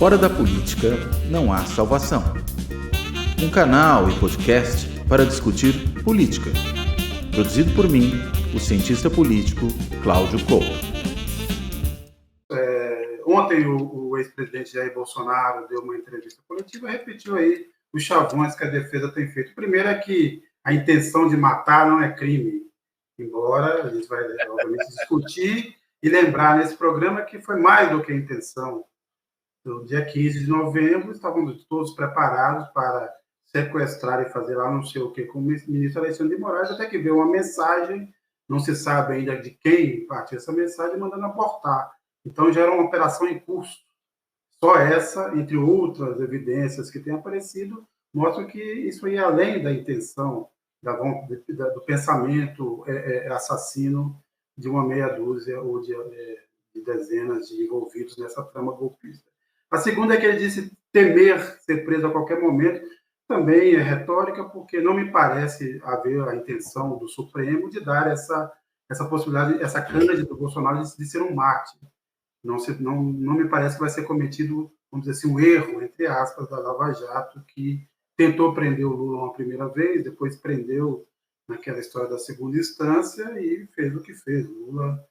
Fora da política não há salvação. Um canal e podcast para discutir política. Produzido por mim, o cientista político Cláudio Couto. Ontem o ex-presidente Jair Bolsonaro deu uma entrevista coletiva e repetiu aí os chavões que a defesa tem feito. O primeiro é que a intenção de matar não é crime, embora a gente vai, obviamente, discutir e lembrar nesse programa que foi mais do que a intenção. No dia 15 de novembro, estávamos todos preparados para sequestrar e fazer lá não sei o que com o ministro Alexandre de Moraes, até que veio uma mensagem, não se sabe ainda de quem partiu essa mensagem, mandando abortar. Então, já era uma operação em curso. Só essa, entre outras evidências que têm aparecido, mostra que isso ia além da intenção, do pensamento assassino de uma meia dúzia ou de dezenas de envolvidos nessa trama golpista. A segunda é que ele disse temer ser preso a qualquer momento, também é retórica, porque não me parece haver a intenção do Supremo de dar essa possibilidade, essa cana do Bolsonaro de ser um mártir. Não me parece que vai ser cometido, vamos dizer assim, um erro, entre aspas, da Lava Jato, que tentou prender o Lula uma primeira vez, depois prendeu naquela história da segunda instância e fez o que fez. O Lula,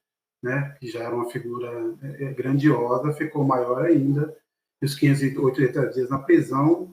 né, que já era uma figura grandiosa, ficou maior ainda. E os 580 dias na prisão,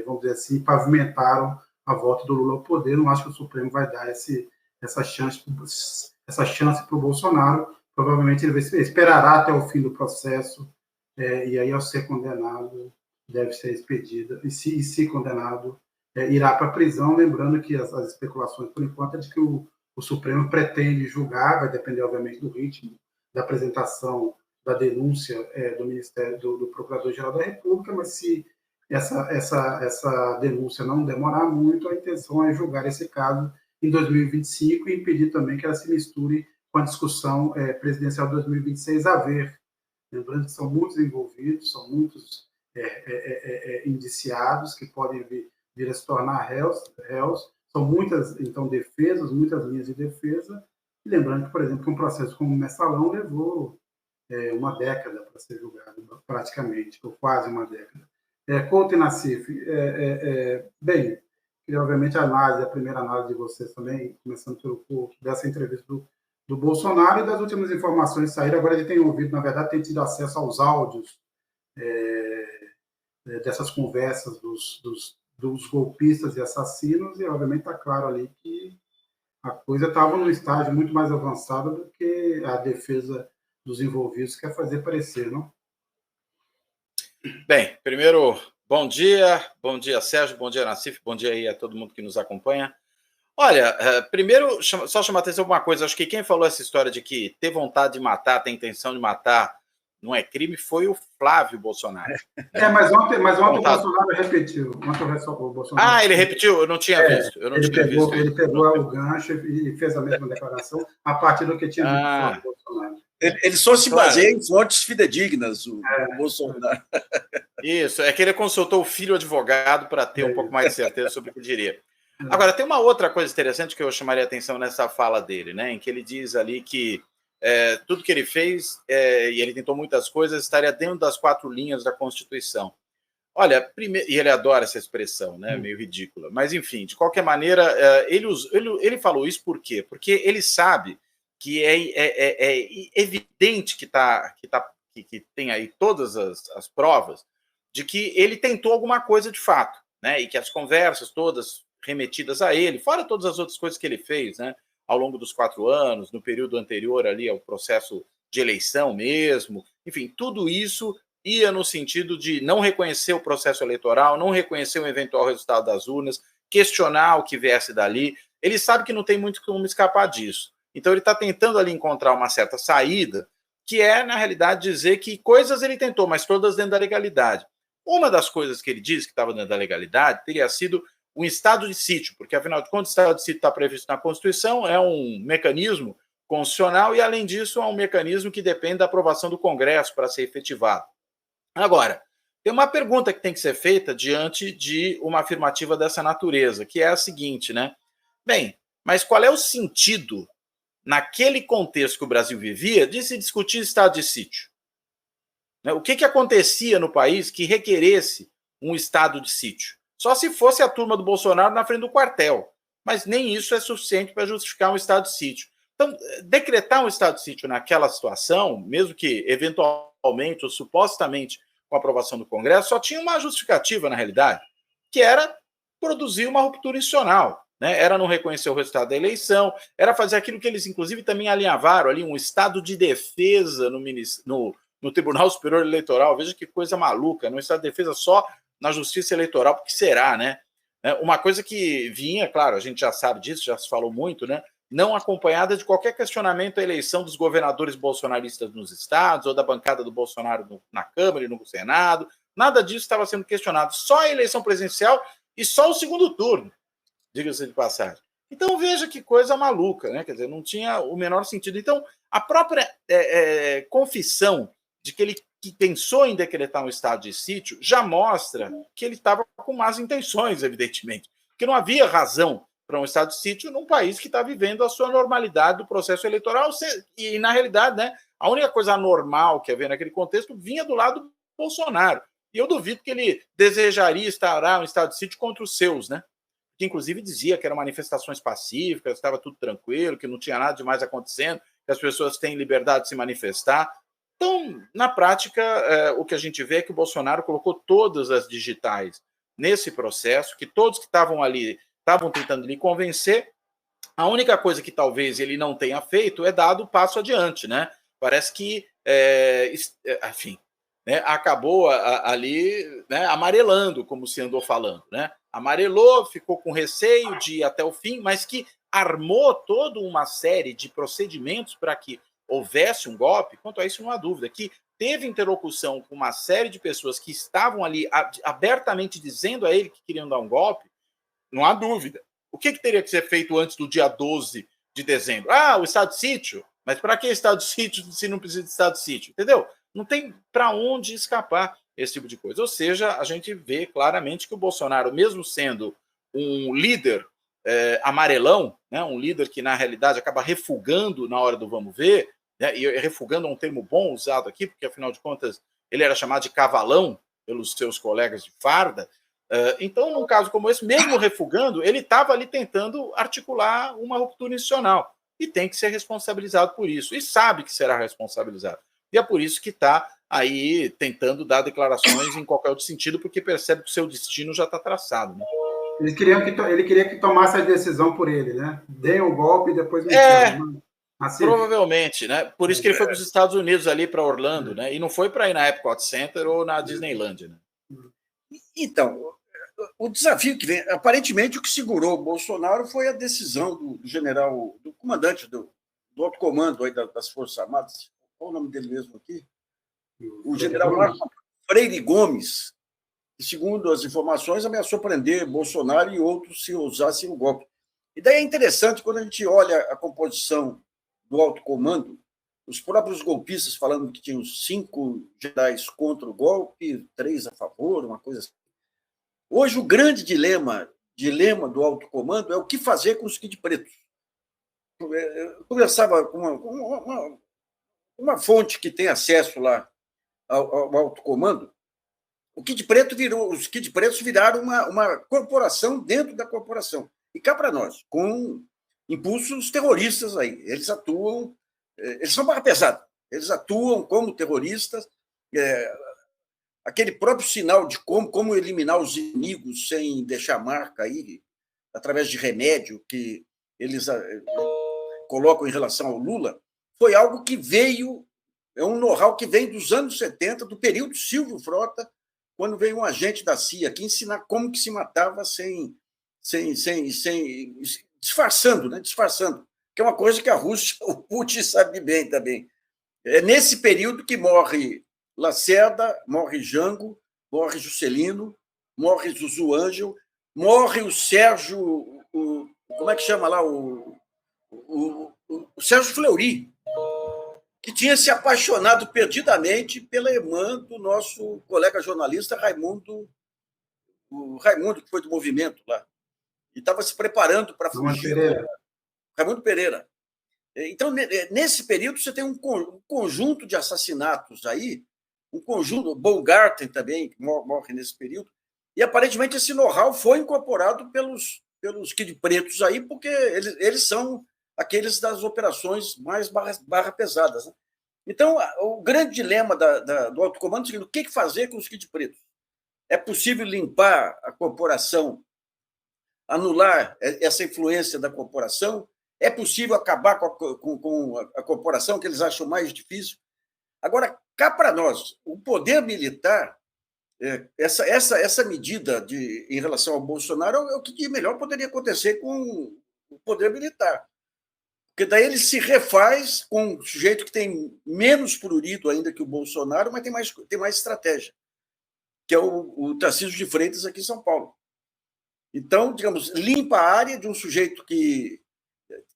vamos dizer assim, pavimentaram a volta do Lula ao poder. Não acho que o Supremo vai dar essa chance para o Bolsonaro. Provavelmente ele esperará até o fim do processo e aí, ao ser condenado, deve ser expedido. E se condenado, irá para a prisão. Lembrando que as especulações, por enquanto, é de que o Supremo pretende julgar, vai depender, obviamente, do ritmo da apresentação da denúncia do Ministério, do Procurador-Geral da República, mas se essa denúncia não demorar muito, a intenção é julgar esse caso em 2025 e impedir também que ela se misture com a discussão presidencial de 2026 a ver. Lembrando que são muitos envolvidos, são muitos indiciados que podem vir a se tornar réus. São muitas, então, defesas, muitas linhas de defesa. E lembrando que, por exemplo, que um processo como o Mensalão levou uma década para ser julgado, praticamente, ou quase uma década. Couto e Nassif, bem, queria, obviamente, a primeira análise de vocês também, começando pelo Couto, dessa entrevista do Bolsonaro e das últimas informações que saíram. Agora ele tem ouvido, na verdade, tem tido acesso aos áudios dessas conversas dos golpistas e assassinos, e, obviamente, está claro ali que a coisa estava num estágio muito mais avançado do que a defesa dos envolvidos quer fazer parecer, não? Bem, primeiro, bom dia Sérgio, bom dia Nassif, bom dia aí a todo mundo que nos acompanha. Olha, primeiro, só chamar a atenção para uma coisa, acho que quem falou essa história de que ter vontade de matar, ter intenção de matar, não é crime, foi o Flávio Bolsonaro. Mas ontem o Bolsonaro repetiu. O Bolsonaro ele repetiu? Eu não tinha visto. Ele pegou o gancho e fez a mesma declaração a partir do que tinha dito o Flávio Bolsonaro. Ele só se baseia em fontes fidedignas, o Bolsonaro. Isso, é que ele consultou o filho advogado para ter um pouco mais de certeza sobre o que diria. Agora, tem uma outra coisa interessante que eu chamaria a atenção nessa fala dele, né, em que ele diz ali que tudo que ele fez, e ele tentou muitas coisas, estaria dentro das 4 linhas da Constituição. Olha, e ele adora essa expressão, né, meio ridícula, mas enfim, de qualquer maneira, ele falou isso por quê? Porque ele sabe que é evidente que tem aí todas as provas de que ele tentou alguma coisa de fato, né, e que as conversas todas remetidas a ele, fora todas as outras coisas que ele fez, né, ao longo dos 4 anos, no período anterior ali ao processo de eleição mesmo, enfim, tudo isso ia no sentido de não reconhecer o processo eleitoral, não reconhecer o eventual resultado das urnas, questionar o que viesse dali. Ele sabe que não tem muito como escapar disso. Então ele está tentando ali encontrar uma certa saída, que é, na realidade, dizer que coisas ele tentou, mas todas dentro da legalidade. Uma das coisas que ele disse que estava dentro da legalidade teria sido um estado de sítio, porque, afinal de contas, o estado de sítio está previsto na Constituição, é um mecanismo constitucional e, além disso, é um mecanismo que depende da aprovação do Congresso para ser efetivado. Agora, tem uma pergunta que tem que ser feita diante de uma afirmativa dessa natureza, que é a seguinte, né? Bem, mas qual é o sentido, naquele contexto que o Brasil vivia, de se discutir estado de sítio? né? O que acontecia no país que requeresse um estado de sítio? Só se fosse a turma do Bolsonaro na frente do quartel. Mas nem isso é suficiente para justificar um estado de sítio. Então, decretar um estado de sítio naquela situação, mesmo que eventualmente ou supostamente com a aprovação do Congresso, só tinha uma justificativa, na realidade, que era produzir uma ruptura institucional, né? Era não reconhecer o resultado da eleição, era fazer aquilo que eles, inclusive, também alinhavaram ali, um estado de defesa no Tribunal Superior Eleitoral. Veja que coisa maluca, um estado de defesa só na Justiça Eleitoral, porque será, né? Uma coisa que vinha, claro, a gente já sabe disso, já se falou muito, né? Não acompanhada de qualquer questionamento à eleição dos governadores bolsonaristas nos estados ou da bancada do Bolsonaro na Câmara e no Senado. Nada disso estava sendo questionado. Só a eleição presidencial e só o segundo turno, diga-se de passagem. Então, veja que coisa maluca, né? Quer dizer, não tinha o menor sentido. Então, a própria confissão de que ele pensou em decretar um estado de sítio já mostra que ele estava com más intenções, evidentemente, que não havia razão para um estado de sítio num país que está vivendo a sua normalidade do processo eleitoral. E, na realidade, né, a única coisa anormal que havia naquele contexto vinha do lado do Bolsonaro. E eu duvido que ele desejaria instaurar um estado de sítio contra os seus, né? Que inclusive dizia que eram manifestações pacíficas, estava tudo tranquilo, que não tinha nada demais acontecendo, que as pessoas têm liberdade de se manifestar. Então, na prática, o que a gente vê é que o Bolsonaro colocou todas as digitais nesse processo, que todos que estavam ali estavam tentando lhe convencer. A única coisa que talvez ele não tenha feito é dado o passo adiante, né? Parece que, enfim, né, acabou ali, né, amarelando, como se andou falando, né? Amarelou, ficou com receio de ir até o fim, mas que armou toda uma série de procedimentos para que houvesse um golpe. Quanto a isso, não há dúvida, que teve interlocução com uma série de pessoas que estavam ali abertamente dizendo a ele que queriam dar um golpe. Não há dúvida. O que teria que ser feito antes do dia 12 de dezembro? O estado de sítio? Mas para que estado de sítio se não precisa de estado de sítio? Entendeu? Não tem para onde escapar esse tipo de coisa. Ou seja, a gente vê claramente que o Bolsonaro, mesmo sendo um líder amarelão, né, um líder que, na realidade, acaba refugando na hora do vamos ver, né, e refugando é um termo bom usado aqui, porque, afinal de contas, ele era chamado de cavalão pelos seus colegas de farda. Então, num caso como esse, mesmo refugando, ele estava ali tentando articular uma ruptura institucional e tem que ser responsabilizado por isso, e sabe que será responsabilizado. E é por isso que está aí tentando dar declarações em qualquer outro sentido, porque percebe que o seu destino já está traçado, né? Ele queria que tomasse a decisão por ele, né? Deem o golpe e depois me assim, provavelmente, né? Por isso que ele foi para os Estados Unidos, ali para Orlando, né? E não foi para ir na Epcot Center ou na Disneyland, né? Então, o desafio que vem, aparentemente o que segurou o Bolsonaro foi a decisão do general, do comandante do alto comando aí das Forças Armadas. Qual o nome dele mesmo aqui? O general Marco Freire Gomes, que, segundo as informações, ameaçou prender Bolsonaro e outros se usassem o golpe. E daí é interessante, quando a gente olha a composição do alto comando, os próprios golpistas falando que tinham 5 generais contra o golpe, 3 a favor, uma coisa assim. Hoje, o grande dilema do alto comando é o que fazer com os Kid Pretos. Eu conversava com uma fonte que tem acesso lá ao alto comando. Os Kid Pretos viraram uma corporação dentro da corporação. E cá para nós, com impulsos terroristas aí. Eles atuam, eles são barra pesada, eles atuam como terroristas. Aquele próprio sinal de como eliminar os inimigos sem deixar marca aí, através de remédio que eles colocam em relação ao Lula, foi algo que veio, é um know-how que vem dos anos 70, do período Silvio Frota, quando veio um agente da CIA aqui ensinar como que se matava disfarçando, né? Disfarçando, que é uma coisa que a Rússia, o Putin sabe bem também. É nesse período que morre Lacerda, morre Jango, morre Juscelino, morre Zuzu Ângel, morre o Sérgio, como é que chama lá? O Sérgio Fleury, que tinha se apaixonado perdidamente pela irmã do nosso colega jornalista Raimundo, que foi do movimento lá, e estava se preparando para fugir. Raimundo Pereira. Então, nesse período, você tem um conjunto de assassinatos aí um conjunto, Baumgarten também, que morre nesse período, e aparentemente esse know-how foi incorporado pelos Kid Pretos aí, porque eles são aqueles das operações mais barra pesadas. Né? Então, o grande dilema do alto comando é o seguinte: o que fazer com os Kid Pretos? É possível limpar a corporação, anular essa influência da corporação? É possível acabar com a corporação, que eles acham mais difícil? Agora, cá para nós, o poder militar, essa medida em relação ao Bolsonaro é o que melhor poderia acontecer com o poder militar. Porque daí ele se refaz com um sujeito que tem menos prurido ainda que o Bolsonaro, mas tem mais estratégia, que é o Tarcísio de Freitas aqui em São Paulo. Então, digamos, limpa a área de um sujeito que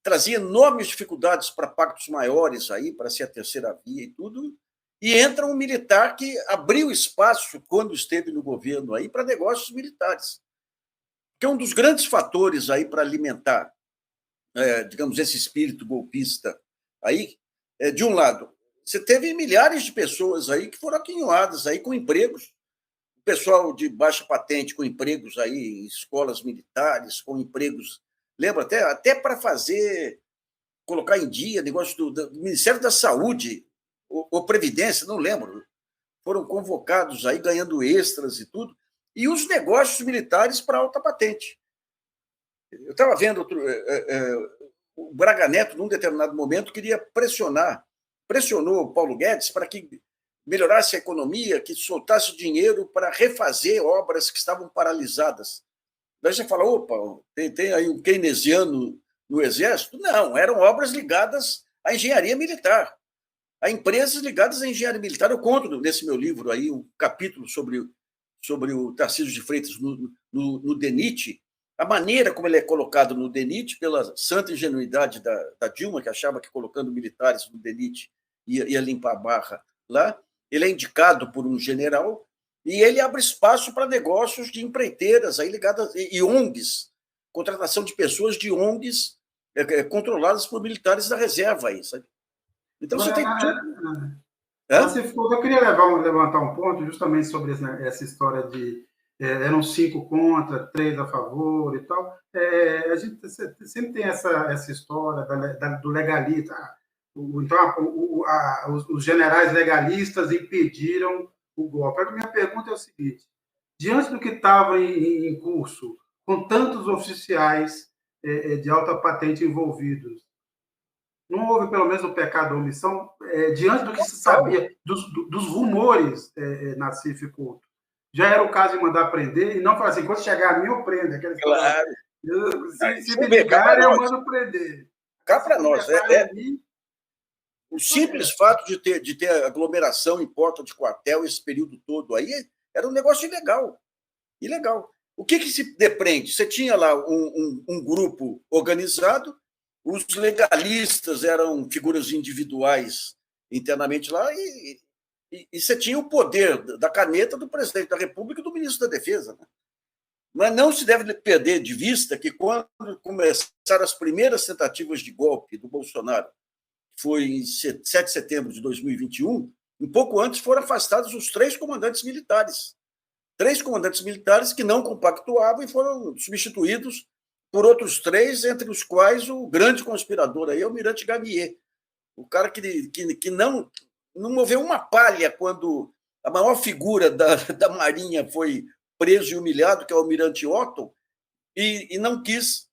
trazia enormes dificuldades para pactos maiores, aí, para ser a terceira via e tudo, e entra um militar que abriu espaço, quando esteve no governo, aí, para negócios militares. Que é um dos grandes fatores aí para alimentar, digamos, esse espírito golpista. Aí, de um lado, você teve milhares de pessoas aí que foram aquinhoadas aí com empregos, o pessoal de baixa patente com empregos aí em escolas militares, com empregos, lembra, até para colocar em dia negócio do Ministério da Saúde, ou Previdência, não lembro, foram convocados aí ganhando extras e tudo, e os negócios militares para alta patente. Eu estava vendo o Braga Neto, num determinado momento, pressionou o Paulo Guedes para que melhorasse a economia, que soltasse dinheiro para refazer obras que estavam paralisadas. Daí você fala, opa, tem aí um keynesiano no Exército? Não, eram obras ligadas à engenharia militar, a empresas ligadas à engenharia militar. Eu conto nesse meu livro aí um capítulo sobre o Tarcísio de Freitas no DENIT, a maneira como ele é colocado no DENIT, pela santa ingenuidade da Dilma, que achava que colocando militares no DENIT ia limpar a barra lá. Ele é indicado por um general e ele abre espaço para negócios de empreiteiras aí ligadas, e ONGs, contratação de pessoas de ONGs controladas por militares da reserva aí, sabe? Então você tem tudo. Eu queria levantar um ponto justamente sobre essa história de eram 5 contra, 3 a favor e tal. A gente sempre tem essa história do legalista. Então, os generais legalistas impediram o golpe. A minha pergunta é o seguinte: diante do que estava em curso, com tantos oficiais de alta patente envolvidos, não houve pelo menos o pecado da omissão? Diante do que se sabia, dos rumores na CIF Couto, já era o caso de mandar prender e não falar assim, quando chegar a mim, eu prendo. Claro. Se me ligarem, eu mando prender. Cá para nós. O simples fato de ter aglomeração em porta de quartel esse período todo aí era um negócio ilegal. O que se depreende? Você tinha lá um grupo organizado, os legalistas eram figuras individuais internamente lá, e você tinha o poder da caneta do presidente da República e do ministro da Defesa. Né? Mas não se deve perder de vista que, quando começaram as primeiras tentativas de golpe do Bolsonaro, foi em 7 de setembro de 2021, um pouco antes foram afastados os 3 comandantes militares. 3 comandantes militares que não compactuavam e foram substituídos por outros 3, entre os quais o grande conspirador aí, o Almirante Gamier, o cara que não moveu uma palha quando a maior figura da Marinha foi preso e humilhado, que é o Almirante Otto, e não quis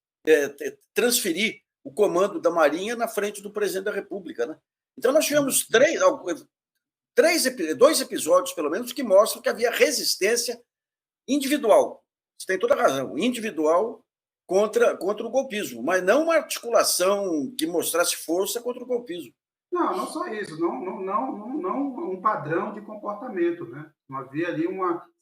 transferir o comando da Marinha na frente do presidente da República. Né? Então, nós tivemos 2 episódios, pelo menos, que mostram que havia resistência individual. Você tem toda a razão, individual contra o golpismo, mas não uma articulação que mostrasse força contra o golpismo. Não só isso, não um padrão de comportamento, né? Não havia ali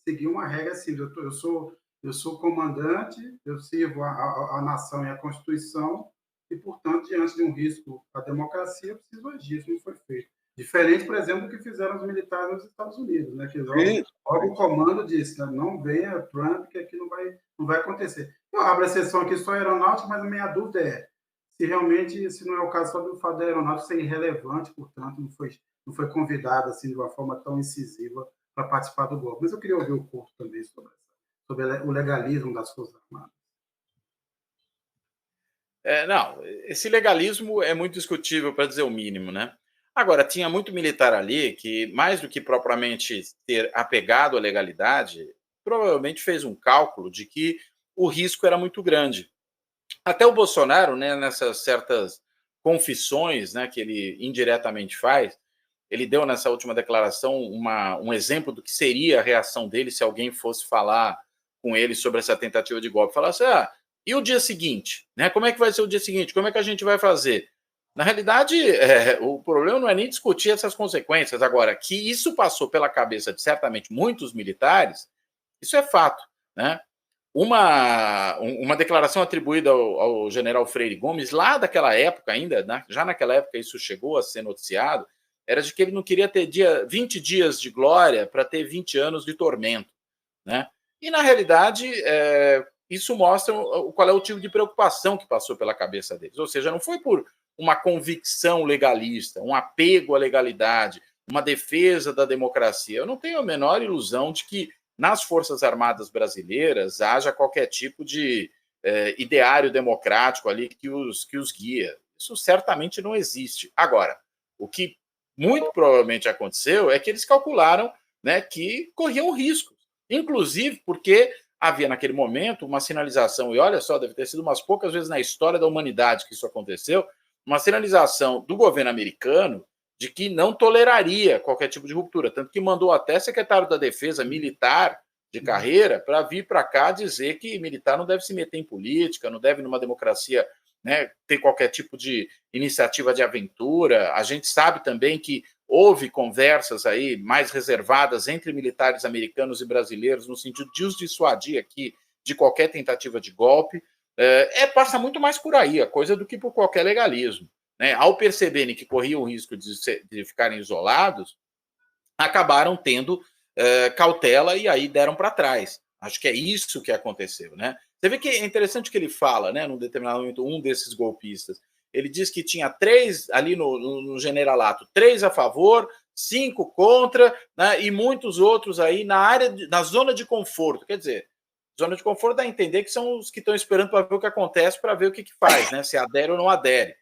seguir uma regra assim, eu sou comandante, eu sirvo a nação e a Constituição, e, portanto, diante de um risco à democracia, eu preciso agir. Isso não foi feito. Diferente, por exemplo, do que fizeram os militares nos Estados Unidos, né? Que logo o comando disse, né? Não venha Trump, que aqui não vai acontecer. Eu abro a sessão aqui só aeronáutica, mas a minha dúvida é se realmente, se não é o caso só do fato da aeronáutica ser irrelevante, portanto, não foi convidado assim, de uma forma tão incisiva para participar do golpe. Mas eu queria ouvir o Couto também sobre o legalismo das Forças Armadas. Não, esse legalismo é muito discutível, para dizer o mínimo, né? Agora, tinha muito militar ali que, mais do que propriamente ter apegado à legalidade, provavelmente fez um cálculo de que o risco era muito grande. Até o Bolsonaro, né, nessas certas confissões, né, que ele indiretamente faz, ele deu nessa última declaração um exemplo do que seria a reação dele se alguém fosse falar com ele sobre essa tentativa de golpe. Falasse, e o dia seguinte? Né? Como é que vai ser o dia seguinte? Como é que a gente vai fazer? Na realidade, o problema não é nem discutir essas consequências. Agora, que isso passou pela cabeça de certamente muitos militares, isso é fato, né? Uma declaração atribuída ao general Freire Gomes, lá daquela época ainda, né, já naquela época isso chegou a ser noticiado, era de que ele não queria ter 20 dias de glória para ter 20 anos de tormento. Né? E, na realidade, isso mostra qual é o tipo de preocupação que passou pela cabeça deles. Ou seja, não foi por uma convicção legalista, um apego à legalidade, uma defesa da democracia. Eu não tenho a menor ilusão de que nas Forças Armadas brasileiras haja qualquer tipo de ideário democrático ali que os guia. Isso certamente não existe. Agora, o que muito provavelmente aconteceu é que eles calcularam, né, que corriam risco, inclusive porque havia naquele momento uma sinalização, e olha só, deve ter sido umas poucas vezes na história da humanidade que isso aconteceu, uma sinalização do governo americano de que não toleraria qualquer tipo de ruptura, tanto que mandou até secretário da Defesa militar de carreira para vir para cá dizer que militar não deve se meter em política, não deve, numa democracia, né, ter qualquer tipo de iniciativa de aventura. A gente sabe também que houve conversas aí mais reservadas entre militares americanos e brasileiros no sentido de os dissuadir aqui de qualquer tentativa de golpe. Passa muito mais por aí a coisa do que por qualquer legalismo. Né? Ao perceberem que corriam o risco de ficarem isolados, acabaram tendo cautela e aí deram para trás. Acho que é isso que aconteceu. Né? Você vê que é interessante que ele fala, né, num determinado momento, um desses golpistas, ele diz que tinha 3 ali no generalato, 3 a favor, 5 contra, né, e muitos outros aí na zona de conforto. Quer dizer, zona de conforto dá a entender que são os que estão esperando para ver o que acontece, para ver o que faz, né, se adere ou não adere.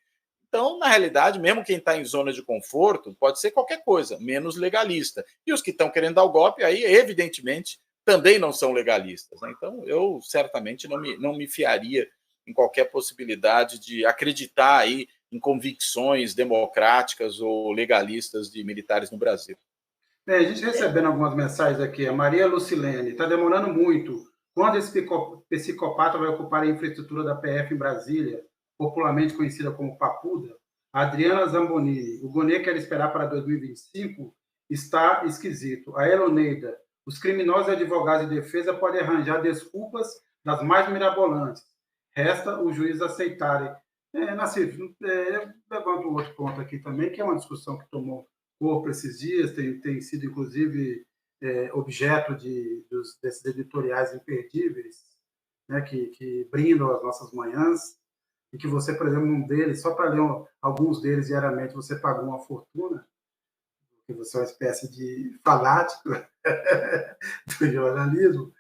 Então, na realidade, mesmo quem está em zona de conforto, pode ser qualquer coisa, menos legalista. E os que estão querendo dar o golpe, aí, evidentemente, também não são legalistas. Né? Então, eu certamente não me fiaria em qualquer possibilidade de acreditar aí em convicções democráticas ou legalistas de militares no Brasil. A gente recebendo algumas mensagens aqui. A Maria Lucilene, está demorando muito. Quando esse psicopata vai ocupar a infraestrutura da PF em Brasília, popularmente conhecida como Papuda? A Adriana Zambonini, o Gonê quer esperar para 2025? Está esquisito. A Eloneida, os criminosos advogados de defesa podem arranjar desculpas das mais mirabolantes. Resta os juízes aceitarem. Nassif, eu levanto um outro ponto aqui também, que é uma discussão que tomou corpo esses dias, tem sido, inclusive, objeto desses editoriais imperdíveis, né, que brindam as nossas manhãs, e que você, por exemplo, um deles, só para ler alguns deles diariamente, você pagou uma fortuna, porque você é uma espécie de fanático do jornalismo.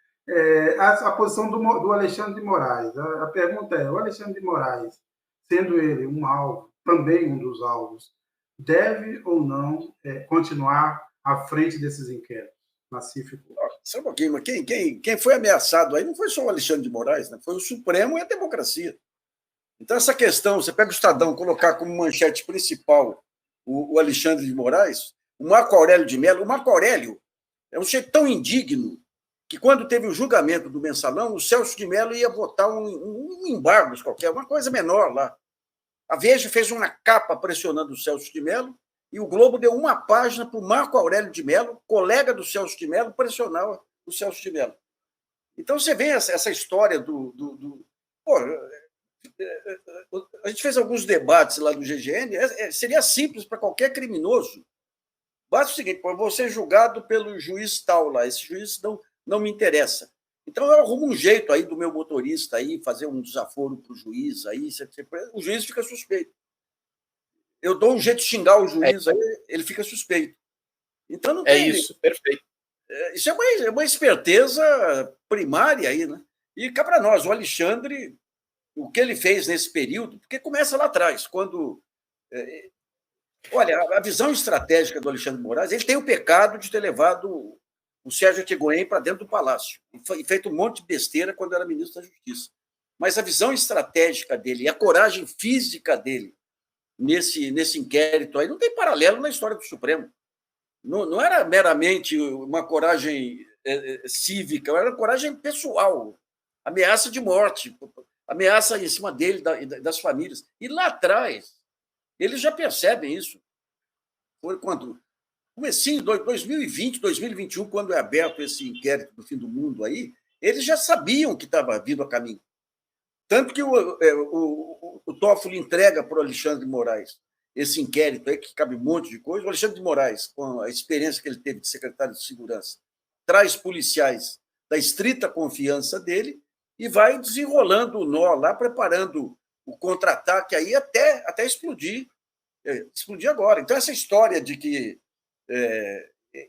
A posição do Alexandre de Moraes. A pergunta é, o Alexandre de Moraes, sendo ele um alvo, também um dos alvos, deve ou não continuar à frente desses inquéritos? Nassif. Só um pouquinho, mas quem foi ameaçado aí não foi só o Alexandre de Moraes, né? Foi o Supremo e a democracia. Então, essa questão, você pega o Estadão, colocar como manchete principal o Alexandre de Moraes, o Marco Aurélio de Mello. O Marco Aurélio é um sujeito tão indigno que, quando teve o julgamento do Mensalão, o Celso de Mello ia votar um embargo qualquer, uma coisa menor lá. A Veja fez uma capa pressionando o Celso de Mello e o Globo deu uma página para o Marco Aurélio de Mello, colega do Celso de Mello, pressionar o Celso de Mello. Então, você vê essa história Pô, a gente fez alguns debates lá no GGN, seria simples para qualquer criminoso. Basta o seguinte, eu vou ser julgado pelo juiz tal lá, esse juiz não me interessa. Então eu arrumo um jeito aí do meu motorista aí, fazer um desaforo para o juiz, aí o juiz fica suspeito. eu dou um jeito de xingar o juiz, aí ele fica suspeito. Então não tem. É isso, perfeito. Isso é uma esperteza primária aí, né? E cá para nós, o Alexandre, o que ele fez nesse período, porque começa lá atrás, quando. Olha, a visão estratégica do Alexandre de Moraes, ele tem o pecado de ter levado o Sérgio Etchegoyen para dentro do palácio e feito um monte de besteira quando era ministro da Justiça. Mas a visão estratégica dele e a coragem física dele nesse inquérito aí não tem paralelo na história do Supremo. Não era meramente uma coragem cívica, era uma coragem pessoal, ameaça de morte, ameaça em cima dele e das famílias. E lá atrás, eles já percebem isso. Foi quando? Comecinho, 2020, 2021, quando é aberto esse inquérito do fim do mundo aí, eles já sabiam que estava vindo a caminho. Tanto que o Toffoli entrega para o Alexandre de Moraes esse inquérito aí, que cabe um monte de coisa. O Alexandre de Moraes, com a experiência que ele teve de secretário de Segurança, traz policiais da estrita confiança dele e vai desenrolando o nó lá, preparando o contra-ataque aí até explodir. Explodir agora. Então, essa história de que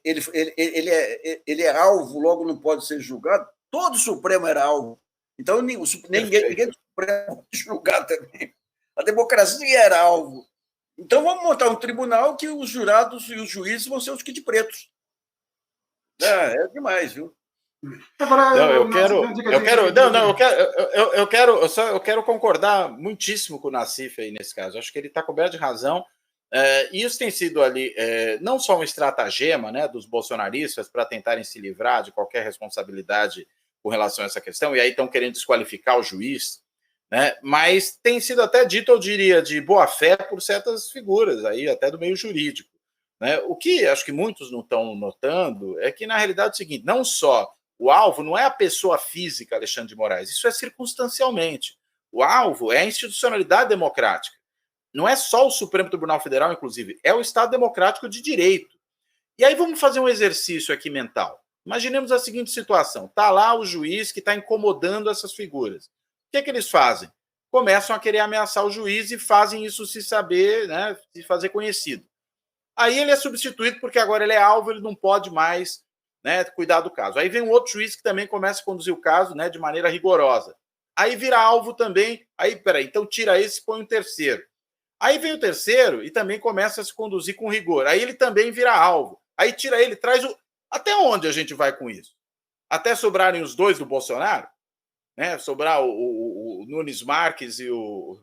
ele é alvo, logo não pode ser julgado, todo o Supremo era alvo. Então, ninguém do Supremo pode julgar também. A democracia era alvo. Então, vamos montar um tribunal que os jurados e os juízes vão ser os kit pretos. É demais, viu? Agora, eu quero concordar muitíssimo com o Nassif aí nesse caso. Acho que ele está coberto de razão. Isso tem sido ali não só um estratagema, né, dos bolsonaristas para tentarem se livrar de qualquer responsabilidade com relação a essa questão, e aí estão querendo desqualificar o juiz, né, mas tem sido até dito, eu diria, de boa fé por certas figuras, aí, até do meio jurídico. Né? O que acho que muitos não estão notando é que, na realidade, é o seguinte: não só o alvo não é a pessoa física Alexandre de Moraes, isso é circunstancialmente. O alvo é a institucionalidade democrática. Não é só o Supremo Tribunal Federal, inclusive, é o Estado Democrático de Direito. E aí vamos fazer um exercício aqui mental. Imaginemos a seguinte situação: está lá o juiz que está incomodando essas figuras. O que eles fazem? Começam a querer ameaçar o juiz e fazem isso se saber, né, se fazer conhecido. Aí ele é substituído porque agora ele é alvo, ele não pode mais, né, cuidar do caso. Aí vem um outro juiz que também começa a conduzir o caso, né, de maneira rigorosa. Aí vira alvo também. Aí, peraí, então tira esse e põe um terceiro. Aí vem o terceiro e também começa a se conduzir com rigor. Aí ele também vira alvo. Aí tira ele, traz o... Até onde a gente vai com isso? Até sobrarem os dois do Bolsonaro? Né? Sobrar o Nunes Marques e o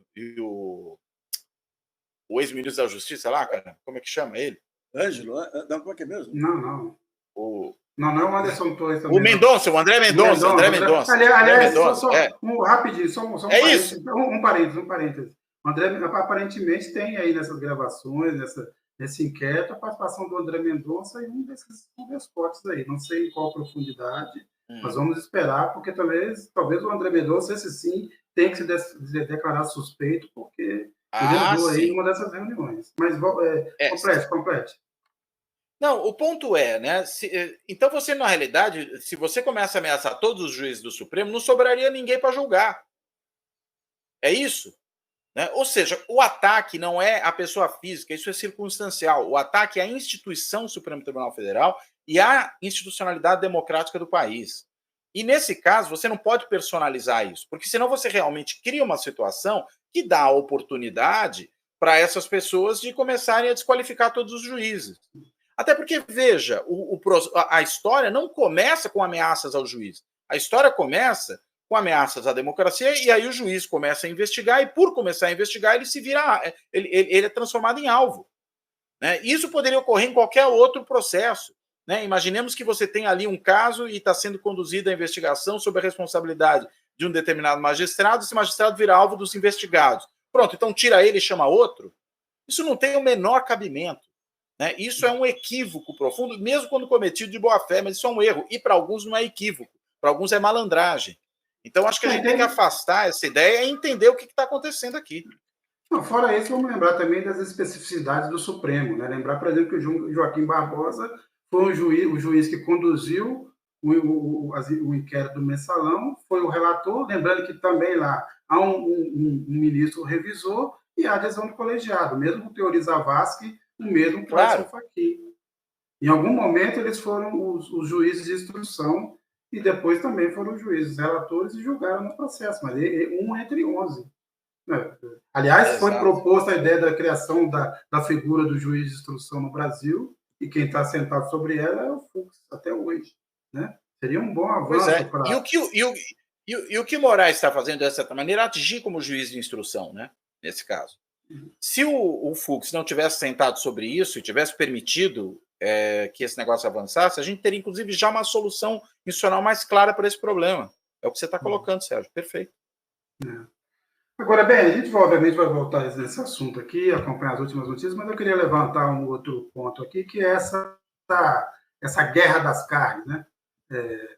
ex-ministro da Justiça lá, cara? Como é que chama ele? Ângelo? Não, como é que é mesmo? Não. Não é o Anderson Torres também. O Mendonça, o André Mendonça. Aliás, só rapidinho, só um parênteses. Um parênteses. O André, aparentemente, tem aí nessas gravações, nesse inquérito, a participação do André Mendonça em um desses cortes aí. Não sei em qual profundidade, mas vamos esperar, porque talvez o André Mendonça, esse sim, tem que se declarar suspeito, porque ele andou aí em uma dessas reuniões. Mas complete. Não, o ponto é, né? Então você, na realidade, se você começa a ameaçar todos os juízes do Supremo, não sobraria ninguém para julgar. É isso? Né? Ou seja, o ataque não é a pessoa física, isso é circunstancial. O ataque é a instituição do Supremo Tribunal Federal e a institucionalidade democrática do país. E, nesse caso, você não pode personalizar isso, porque senão você realmente cria uma situação que dá a oportunidade para essas pessoas de começarem a desqualificar todos os juízes. Até porque, veja, a história não começa com ameaças ao juiz. A história começa com ameaças à democracia, e aí o juiz começa a investigar, e por começar a investigar, ele se vira, ele é transformado em alvo. Né? Isso poderia ocorrer em qualquer outro processo. Né? Imaginemos que você tem ali um caso e está sendo conduzida a investigação sob a responsabilidade de um determinado magistrado, esse magistrado vira alvo dos investigados. Pronto, então tira ele e chama outro. Isso não tem o menor cabimento. Né? Isso é um equívoco profundo, mesmo quando cometido de boa fé, mas isso é um erro. E para alguns não é equívoco, para alguns é malandragem. Então, acho que a gente tem que afastar essa ideia e entender o que está acontecendo aqui. Não, fora isso, vamos lembrar também das especificidades do Supremo. Né? Lembrar, por exemplo, que o Joaquim Barbosa foi o juiz que conduziu o inquérito do Mensalão, foi o relator. Lembrando que também lá há um ministro revisor e a adesão do colegiado, mesmo com Teori Zavascki, o mesmo Claro. Cláudio Fachin. Em algum momento, eles foram os juízes de instrução e depois também foram os juízes relatores e julgaram no processo, mas um entre 11. Aliás, foi proposta a ideia da criação da figura do juiz de instrução no Brasil, e quem está sentado sobre ela é o Fux, até hoje. Né? Seria um bom avanço para... E o que Moraes está fazendo dessa maneira, atingir como juiz de instrução, né? Nesse caso. Se o Fux não tivesse sentado sobre isso e tivesse permitido que esse negócio avançasse, a gente teria, inclusive, já uma solução institucional mais clara para esse problema. É o que você está colocando, Sérgio. Perfeito. Agora, bem, a gente obviamente vai voltar nesse assunto aqui, acompanhar as últimas notícias, mas eu queria levantar um outro ponto aqui, que é essa guerra das carnes, né?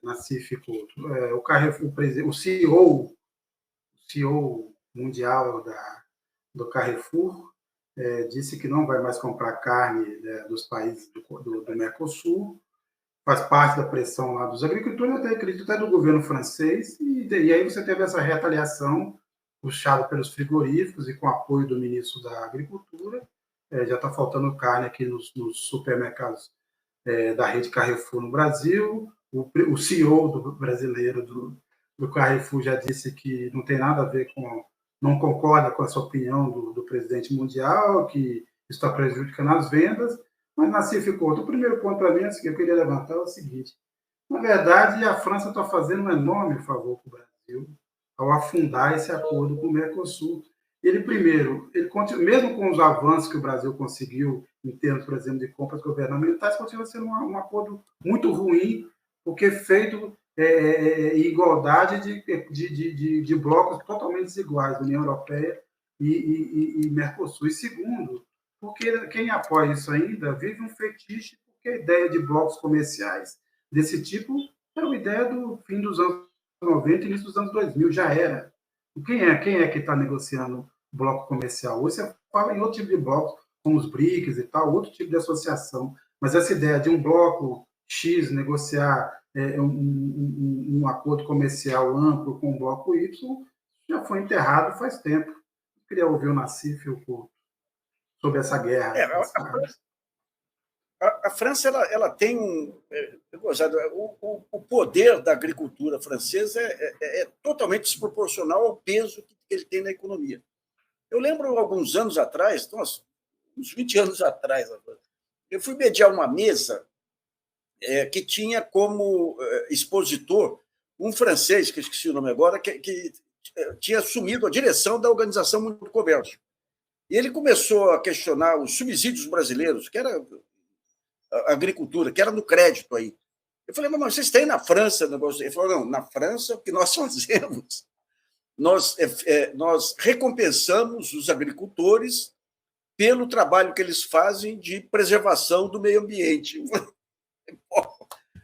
Na Cificulto. O Carrefour, o CEO mundial do Carrefour disse que não vai mais comprar carne dos países do Mercosul, faz parte da pressão lá dos agricultores, até acredito até do governo francês, e aí você teve essa retaliação puxada pelos frigoríficos e com apoio do ministro da Agricultura. Já está faltando carne aqui nos supermercados da rede Carrefour no Brasil. O CEO brasileiro do Carrefour já disse que não tem nada a ver não concorda com essa opinião do presidente mundial, que está prejudicando as vendas, mas na Cificulto, o primeiro ponto para mim é o seguinte, eu queria levantar o seguinte: na verdade, a França está fazendo um enorme favor para o Brasil ao afundar esse acordo com o Mercosul. Ele mesmo com os avanços que o Brasil conseguiu em termos, por exemplo, de compras governamentais, continua sendo um acordo muito ruim, porque feito em igualdade de blocos totalmente desiguais, União Europeia e Mercosul. E segundo, porque quem apoia isso ainda vive um fetiche, porque a ideia de blocos comerciais desse tipo era uma ideia do fim dos anos 90 e início dos anos 2000, já era. Quem é que está negociando bloco comercial? Hoje você fala em outro tipo de blocos, como os BRICS e tal, outro tipo de associação. Mas essa ideia de um bloco X negociar um acordo comercial amplo com o bloco Y já foi enterrado faz tempo. Eu queria ouvir o Nassif sobre essa guerra. A França ela tem o poder da agricultura francesa é totalmente desproporcional ao peso que ele tem na economia. Eu lembro, alguns anos atrás, uns 20 anos atrás, eu fui mediar uma mesa que tinha como expositor um francês, que eu esqueci o nome agora, que tinha assumido a direção da Organização Mundial do Comércio. E ele começou a questionar os subsídios brasileiros, que era a agricultura, que era no crédito aí. Eu falei, mas vocês têm na França negócio? Ele falou, não, na França, o que nós fazemos? Nós recompensamos os agricultores pelo trabalho que eles fazem de preservação do meio ambiente.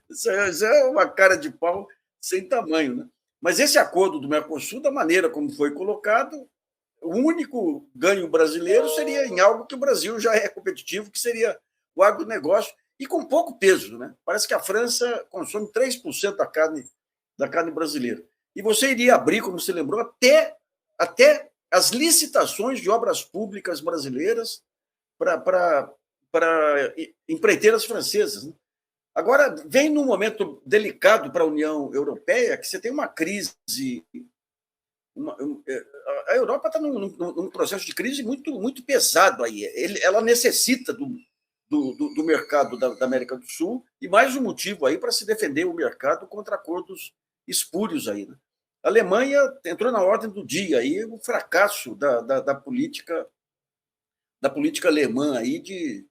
Isso é uma cara de pau sem tamanho, né? Mas esse acordo do Mercosul, da maneira como foi colocado, o único ganho brasileiro seria em algo que o Brasil já é competitivo, que seria o agronegócio, e com pouco peso, né? Parece que a França consome 3% da carne brasileira. E você iria abrir, como você lembrou, até as licitações de obras públicas brasileiras para empreiteiras francesas, né? Agora, vem num momento delicado para a União Europeia, que você tem uma crise. A Europa está num processo de crise muito, muito pesado aí. Ela necessita do mercado da América do Sul, e mais um motivo aí para se defender o mercado contra acordos espúrios aí, né? A Alemanha entrou na ordem do dia aí o fracasso da política alemã aí de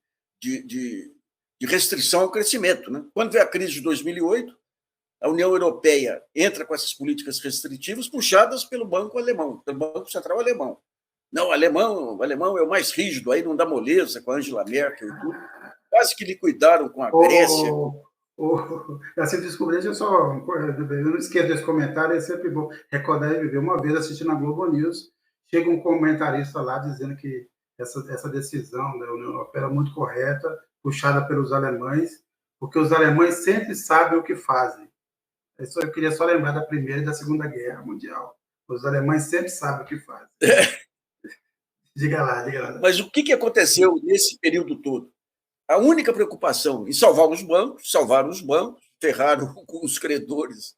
restrição ao crescimento, né? Quando veio a crise de 2008, a União Europeia entra com essas políticas restritivas puxadas pelo Banco Alemão, pelo Banco Central Alemão. Não, o alemão é o mais rígido, aí não dá moleza com a Angela Merkel e tudo. Quase que liquidaram com a Grécia. Assim, descobri, eu não esqueço desse comentário, é sempre bom recordar e viver. Uma vez assistindo na Globo News, chega um comentarista lá dizendo que essa decisão da União Europeia era muito correta, puxada pelos alemães, porque os alemães sempre sabem o que fazem. Eu queria só lembrar da Primeira e da Segunda Guerra Mundial. Os alemães sempre sabem o que fazem. Diga lá, diga lá. Mas o que aconteceu nesse período todo? A única preocupação em salvaram os bancos, ferraram com os credores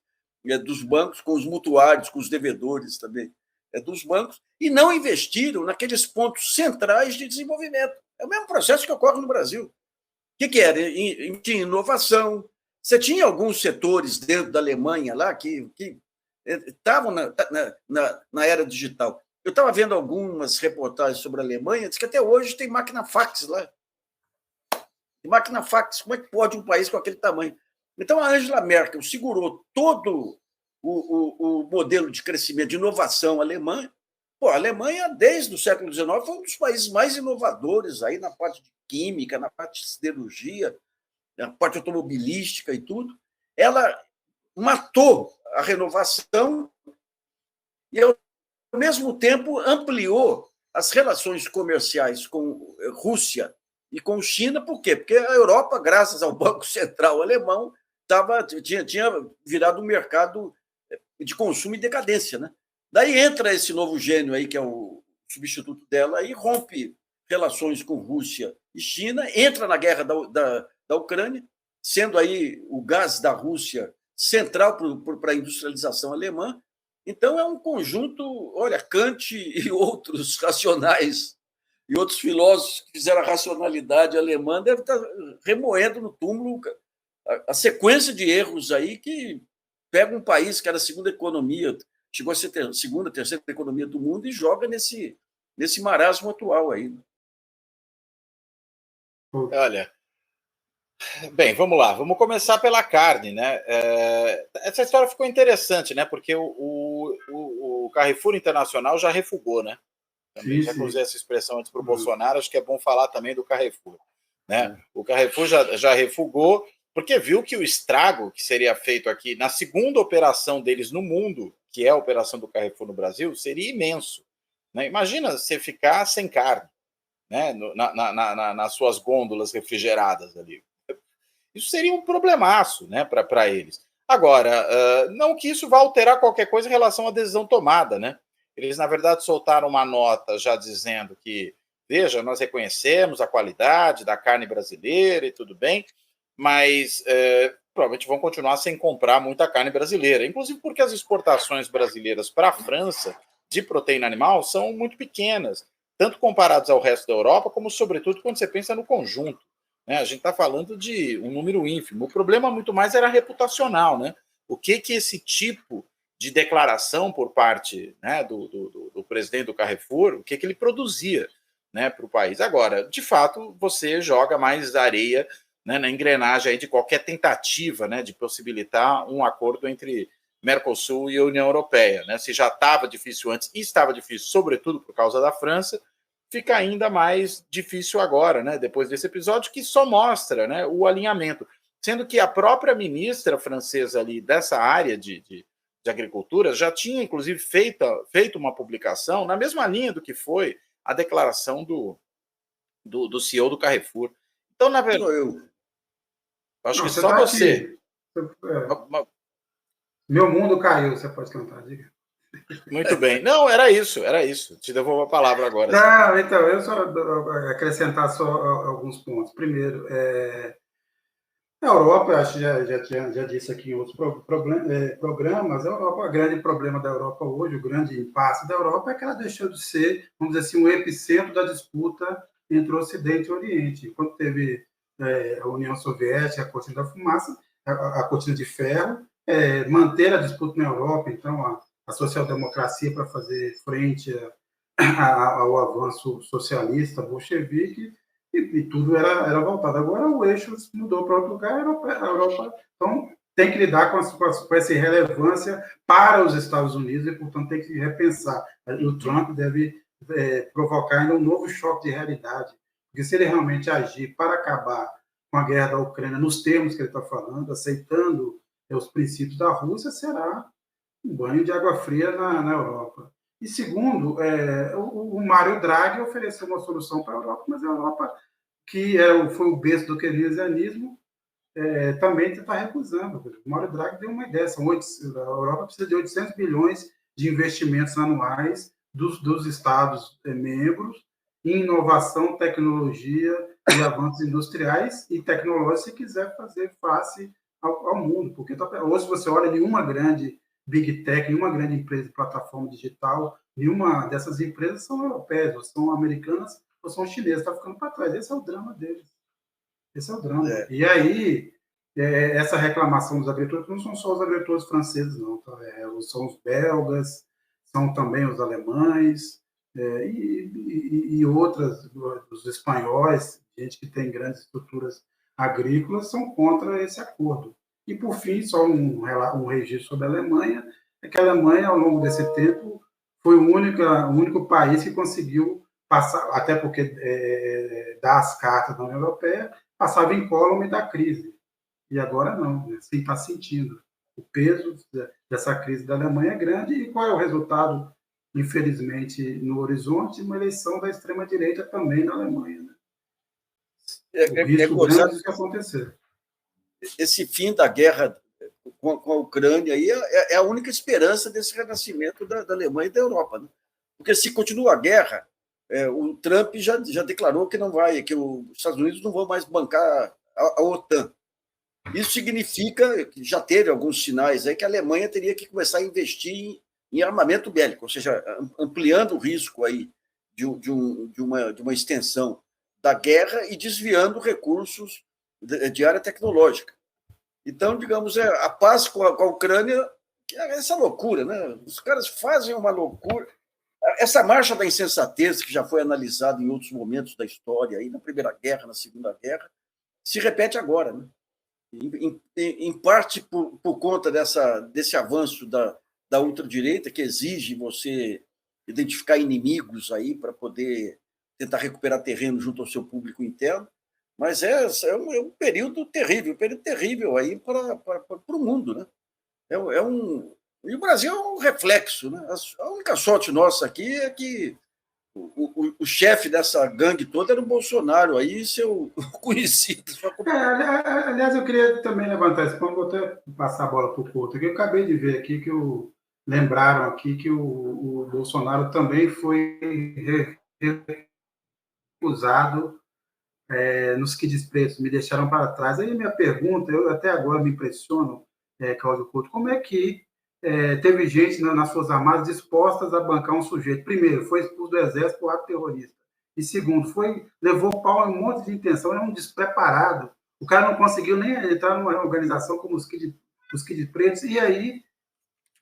dos bancos, com os mutuários, com os devedores também dos bancos, e não investiram naqueles pontos centrais de desenvolvimento. É o mesmo processo que ocorre no Brasil. O que era? Tinha inovação. Você tinha alguns setores dentro da Alemanha lá que estavam na era digital. Eu estava vendo algumas reportagens sobre a Alemanha, diz que até hoje tem máquina fax lá. Tem máquina fax. Como é que pode um país com aquele tamanho? Então, a Angela Merkel segurou todo o modelo de crescimento, de inovação alemã. Pô, a Alemanha, desde o século XIX, foi um dos países mais inovadores aí na parte de química, na parte de siderurgia, na parte automobilística e tudo. Ela matou a renovação e, ao mesmo tempo, ampliou as relações comerciais com Rússia e com China. Por quê? Porque a Europa, graças ao Banco Central alemão, tinha virado um mercado de consumo e decadência, né? Daí entra esse novo gênio aí, que é o substituto dela, e rompe relações com Rússia e China, entra na guerra da Ucrânia, sendo aí o gás da Rússia central para a industrialização alemã. Então, é um conjunto, olha, Kant e outros racionais e outros filósofos que fizeram a racionalidade alemã devem estar remoendo no túmulo a sequência de erros aí que pega um país que era a segunda economia, chegou a ser a segunda, terceira economia do mundo e joga nesse marasmo atual aí. Olha, bem, vamos lá, vamos começar pela carne, né? Essa história ficou interessante, né? Porque o Carrefour Internacional já refugou, né? Também já usei essa expressão antes para o Bolsonaro, acho que é bom falar também do Carrefour, né? O Carrefour já refugou, porque viu que o estrago que seria feito aqui na segunda operação deles no mundo, que é a operação do Carrefour no Brasil, seria imenso, né? Imagina você ficar sem carne, né? Nas suas gôndolas refrigeradas ali. Isso seria um problemaço, né, para eles. Agora, não que isso vá alterar qualquer coisa em relação à decisão tomada, né? Eles, na verdade, soltaram uma nota já dizendo que, veja, nós reconhecemos a qualidade da carne brasileira e tudo bem, mas provavelmente vão continuar sem comprar muita carne brasileira, inclusive porque as exportações brasileiras para a França de proteína animal são muito pequenas, tanto comparados ao resto da Europa, como, sobretudo, quando você pensa no conjunto. Né? A gente está falando de um número ínfimo. O problema muito mais era reputacional, né? O que esse tipo de declaração por parte, né, do presidente do Carrefour, o que ele produzia, né, para o país. Agora, de fato, você joga mais areia, né, na engrenagem aí de qualquer tentativa, né, de possibilitar um acordo entre Mercosul e a União Europeia. Né? Se já estava difícil antes e estava difícil, sobretudo por causa da França, fica ainda mais difícil agora, né, depois desse episódio, que só mostra, né, o alinhamento. Sendo que a própria ministra francesa ali dessa área de agricultura já tinha, inclusive, feito uma publicação na mesma linha do que foi a declaração do CEO do Carrefour. Então, na verdade, eu acho que só tá você. Meu mundo caiu, você pode cantar, diga. Muito bem. Não, era isso. Te devolvo a palavra agora. Não, então, eu só acrescentar só alguns pontos. Primeiro, a Europa, eu acho que já disse aqui em outros programas, o grande problema da Europa hoje, o grande impasse da Europa é que ela deixou de ser, vamos dizer assim, o epicentro da disputa entre o Ocidente e o Oriente. Quando teve a União Soviética, a cortina da fumaça, a cortina de ferro, manter a disputa na Europa, então a social-democracia para fazer frente ao avanço socialista, bolchevique, e tudo era voltado. Agora o eixo mudou para outro lugar, a Europa então, tem que lidar com essa irrelevância para os Estados Unidos e, portanto, tem que repensar. E o Trump deve provocar ainda um novo choque de realidade, porque se ele realmente agir para acabar com a guerra da Ucrânia nos termos que ele está falando, aceitando os princípios da Rússia, será um banho de água fria na Europa. E segundo, o Mário Draghi ofereceu uma solução para a Europa, mas a Europa, que foi o berço do keynesianismo, também está recusando. O Mário Draghi deu uma ideia, a Europa precisa de 800 bilhões de investimentos anuais dos Estados membros em inovação, tecnologia e avanços industriais e tecnológicos se quiser fazer face ao mundo. Porque hoje você olha nenhuma grande Big Tech, nenhuma grande empresa de plataforma digital, nenhuma dessas empresas são europeias, ou são americanas, ou são chinesas, está ficando para trás. Esse é o drama deles. Esse é o drama. E aí, essa reclamação dos agricultores não são só os agricultores franceses, não. Tá? São os belgas, são também os alemães, e outras, os espanhóis, gente que tem grandes estruturas agrícolas, são contra esse acordo. E, por fim, só um registro sobre a Alemanha, é que a Alemanha, ao longo desse tempo, foi o único país que conseguiu passar, até porque dar as cartas da União Europeia, passava incólume da crise. E agora não, assim está sentindo. O peso dessa crise da Alemanha é grande. E qual é o resultado, infelizmente, no horizonte? Uma eleição da extrema-direita também na Alemanha. Né? O risco grande de acontecer. Esse fim da guerra com a Ucrânia aí é a única esperança desse renascimento da Alemanha e da Europa. Né? Porque se continua a guerra, o Trump já declarou que não vai, que os Estados Unidos não vão mais bancar a OTAN. Isso significa que já teve alguns sinais aí que a Alemanha teria que começar a investir em armamento bélico, ou seja, ampliando o risco aí de uma extensão da guerra e desviando recursos de área tecnológica. Então, digamos, a paz com a Ucrânia, essa loucura, né? Os caras fazem uma loucura. Essa marcha da insensatez, que já foi analisada em outros momentos da história, aí na Primeira Guerra, na Segunda Guerra, se repete agora, né? Em parte por conta desse avanço da ultradireita, que exige você identificar inimigos aí para poder tentar recuperar terreno junto ao seu público interno, mas é um período terrível aí para o mundo, né? E o Brasil é um reflexo, né? A única sorte nossa aqui é que o chefe dessa gangue toda era o Bolsonaro, aí seu conhecido. Aliás, eu queria também levantar esse ponto, vou até passar a bola para o Couto, que eu acabei de ver aqui que lembraram aqui que o Bolsonaro também foi recusado nos quides pretos, me deixaram para trás. Aí minha pergunta, eu até agora me impressiono, Cláudio Couto, como é que teve gente nas Forças Armadas dispostas a bancar um sujeito? Primeiro, foi expulso do Exército por ato terrorista. E segundo, levou pau em um monte de intenção, é um despreparado. O cara não conseguiu nem entrar numa organização como os Kids Pretos. E aí,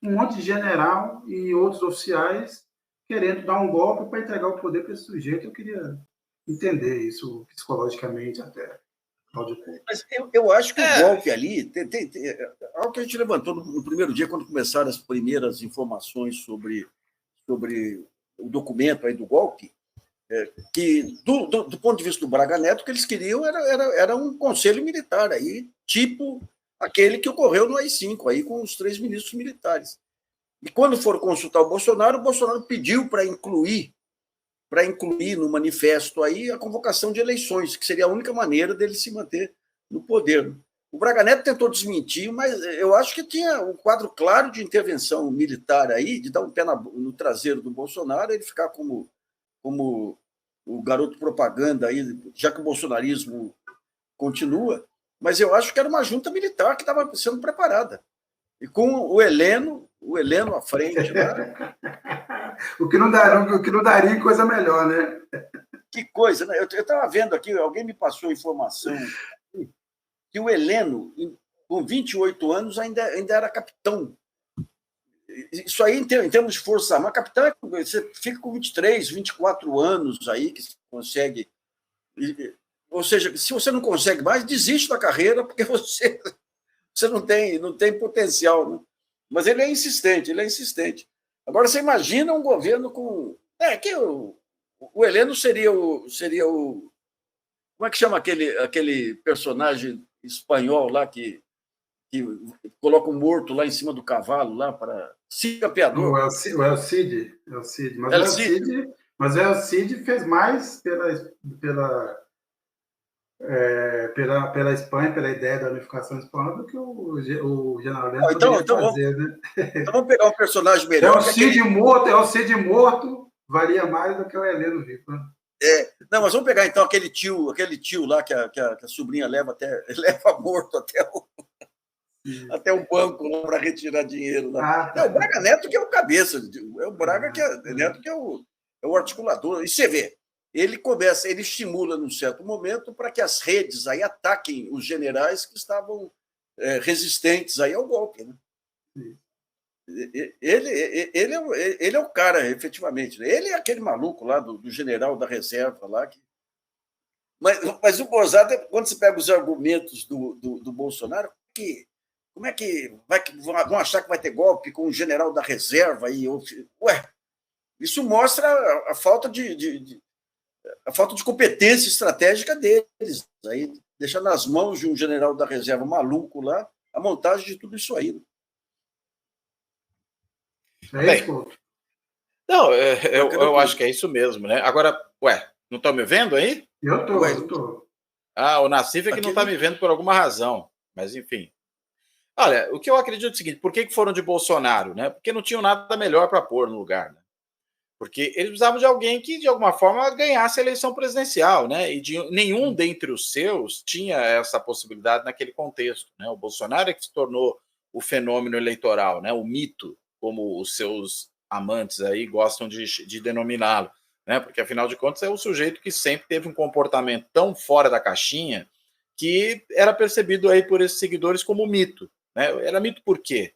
um monte de general e outros oficiais querendo dar um golpe para entregar o poder para esse sujeito. Eu queria entender isso psicologicamente até. Mas eu acho que o golpe ali, algo que a gente levantou no primeiro dia, quando começaram as primeiras informações sobre o documento aí do golpe, que do ponto de vista do Braga Neto, o que eles queriam era um conselho militar, aí, tipo aquele que ocorreu no AI-5, aí, com os 3 ministros militares. E quando foram consultar o Bolsonaro pediu para incluir no manifesto aí a convocação de eleições, que seria a única maneira dele se manter no poder. O Braga Neto tentou desmentir, mas eu acho que tinha um quadro claro de intervenção militar aí, de dar um pé no traseiro do Bolsonaro, ele ficar como o garoto propaganda aí, já que o bolsonarismo continua, mas eu acho que era uma junta militar que estava sendo preparada. E com o Heleno à frente lá. O que não daria coisa melhor, né? Que coisa, né? Eu estava vendo aqui, alguém me passou a informação que o Heleno, com 28 anos, ainda era capitão. Isso aí, em termos de força armada, capitão, você fica com 23, 24 anos aí, que você consegue. Ou seja, se você não consegue mais, desiste da carreira, porque você não tem potencial, né? Mas ele é insistente. Agora, você imagina um governo com... que o Heleno seria o... Como é que chama aquele personagem espanhol lá que coloca um morto lá em cima do cavalo, lá para... Cid Campeador. O El Cid. Mas o El Cid fez mais pela Espanha, pela ideia da unificação espanhola, do que o general Heleno poderia fazer, né? Então vamos pegar um personagem melhor. O Cid morto valia mais do que o Heleno vivo. Né? Não, mas vamos pegar então aquele tio lá que a sobrinha leva morto até o banco para retirar dinheiro lá. É o Braga Neto que é o cabeça, é o Braga Neto que é o articulador. E você vê, ele estimula num certo momento para que as redes aí ataquem os generais que estavam resistentes aí ao golpe, né? Ele é o cara, efetivamente. Ele é aquele maluco lá do general da reserva lá. Mas o gozado é quando você pega os argumentos do Bolsonaro, como é que vão achar que vai ter golpe com o general da reserva? Isso mostra a falta de competência estratégica deles. Aí, deixar nas mãos de um general da reserva maluco lá a montagem de tudo isso aí. Não, eu acho que é isso mesmo, né? Agora, não estão me vendo aí? Eu tô. O Nassif é que não está me vendo por alguma razão, mas enfim. Olha, o que eu acredito é o seguinte, por que foram de Bolsonaro, né? Porque não tinham nada melhor para pôr no lugar, né? Porque eles precisavam de alguém que, de alguma forma, ganhasse a eleição presidencial, né? E nenhum dentre os seus tinha essa possibilidade naquele contexto, né? O Bolsonaro é que se tornou o fenômeno eleitoral, né? O mito, como os seus amantes aí gostam de denominá-lo, né? Porque, afinal de contas, é o sujeito que sempre teve um comportamento tão fora da caixinha que era percebido aí por esses seguidores como mito, né? Era mito por quê?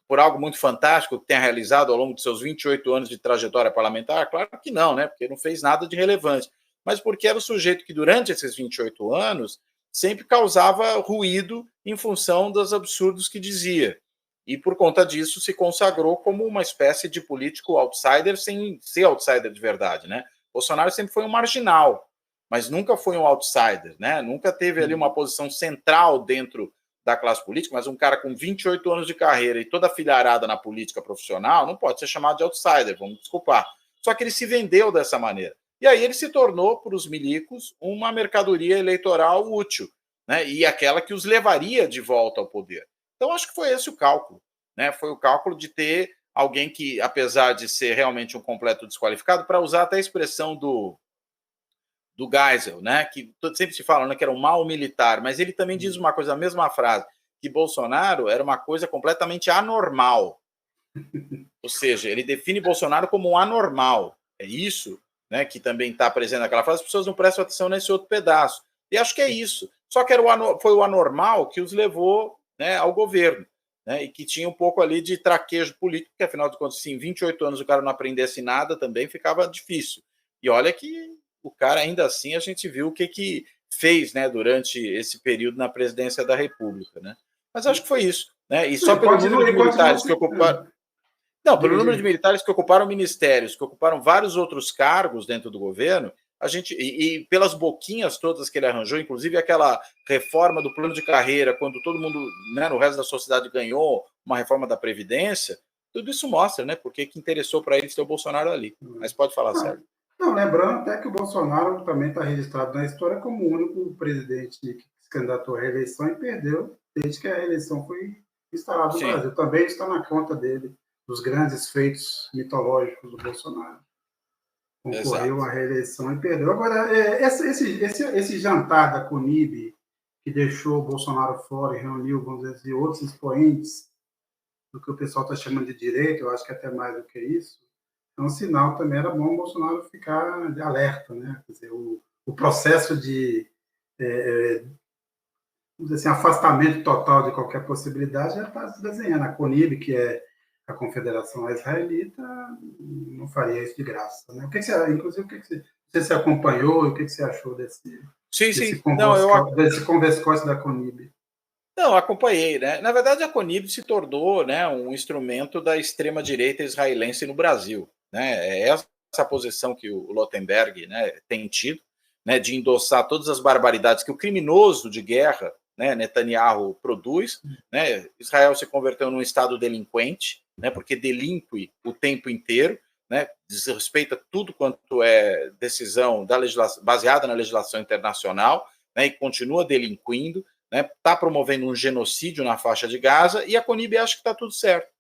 Por algo muito fantástico que tenha realizado ao longo de seus 28 anos de trajetória parlamentar? Claro que não, né? Porque não fez nada de relevante. Mas porque era o sujeito que, durante esses 28 anos, sempre causava ruído em função dos absurdos que dizia. E, por conta disso, se consagrou como uma espécie de político outsider sem ser outsider de verdade, né? Bolsonaro sempre foi um marginal, mas nunca foi um outsider, né? Nunca teve ali uma posição central dentro da classe política, mas um cara com 28 anos de carreira e toda filharada na política profissional não pode ser chamado de outsider, vamos desculpar. Só que ele se vendeu dessa maneira. E aí ele se tornou, para os milicos, uma mercadoria eleitoral útil, né? E aquela que os levaria de volta ao poder. Então, acho que foi esse o cálculo, né? Foi o cálculo de ter alguém que, apesar de ser realmente um completo desqualificado, para usar até a expressão do Geisel, né, que sempre se fala, né, que era um mau militar, mas ele também diz uma coisa, a mesma frase, que Bolsonaro era uma coisa completamente anormal. Ou seja, ele define Bolsonaro como um anormal. É isso, né, que também está presente naquela frase, as pessoas não prestam atenção nesse outro pedaço. E acho que é isso. Só que foi o anormal que os levou, né, ao governo, né, e que tinha um pouco ali de traquejo político, porque, afinal de contas, se em 28 anos o cara não aprendesse nada, também ficava difícil. E olha que o cara, ainda assim, a gente viu o que fez, né, durante esse período na presidência da República, né? Mas acho que foi isso, né? E só pelo número de militares que ocuparam... Não, pelo número de militares que ocuparam ministérios, que ocuparam vários outros cargos dentro do governo, a gente e pelas boquinhas todas que ele arranjou, inclusive aquela reforma do plano de carreira, quando todo mundo, né, no resto da sociedade ganhou uma reforma da Previdência, tudo isso mostra, né, porque que interessou para ele ter o Bolsonaro ali. Mas pode falar, Sérgio. Não, lembrando até que o Bolsonaro também está registrado na história como o único presidente que se candidatou à reeleição e perdeu desde que a reeleição foi instalada no Brasil. Também está na conta dele, dos grandes feitos mitológicos do Bolsonaro. Concorreu à reeleição e perdeu. Agora, esse jantar da Conib, que deixou o Bolsonaro fora e reuniu, vamos dizer assim, outros expoentes do que o pessoal está chamando de direita, eu acho que até mais do que isso, é um sinal também, era bom o Bolsonaro ficar de alerta, né? Quer dizer, o processo de vamos dizer assim, afastamento total de qualquer possibilidade já está se desenhando. A Conib, que é a Confederação Israelita, não faria isso de graça, né? Inclusive, o que você acompanhou e o que você achou desse converscote da Conib? Não, acompanhei, né? Na verdade, a Conib se tornou, né, um instrumento da extrema-direita israelense no Brasil, né? É essa posição que o Lautenberg, né, tem tido, né, de endossar todas as barbaridades que o criminoso de guerra, né, Netanyahu, produz, né? Israel se converteu num estado delinquente, né, porque delinque o tempo inteiro, né, desrespeita tudo quanto é decisão da legislação, baseada na legislação internacional, né, e continua delinquindo, né, está promovendo um genocídio na faixa de Gaza, e a Conib acha que está tudo certo,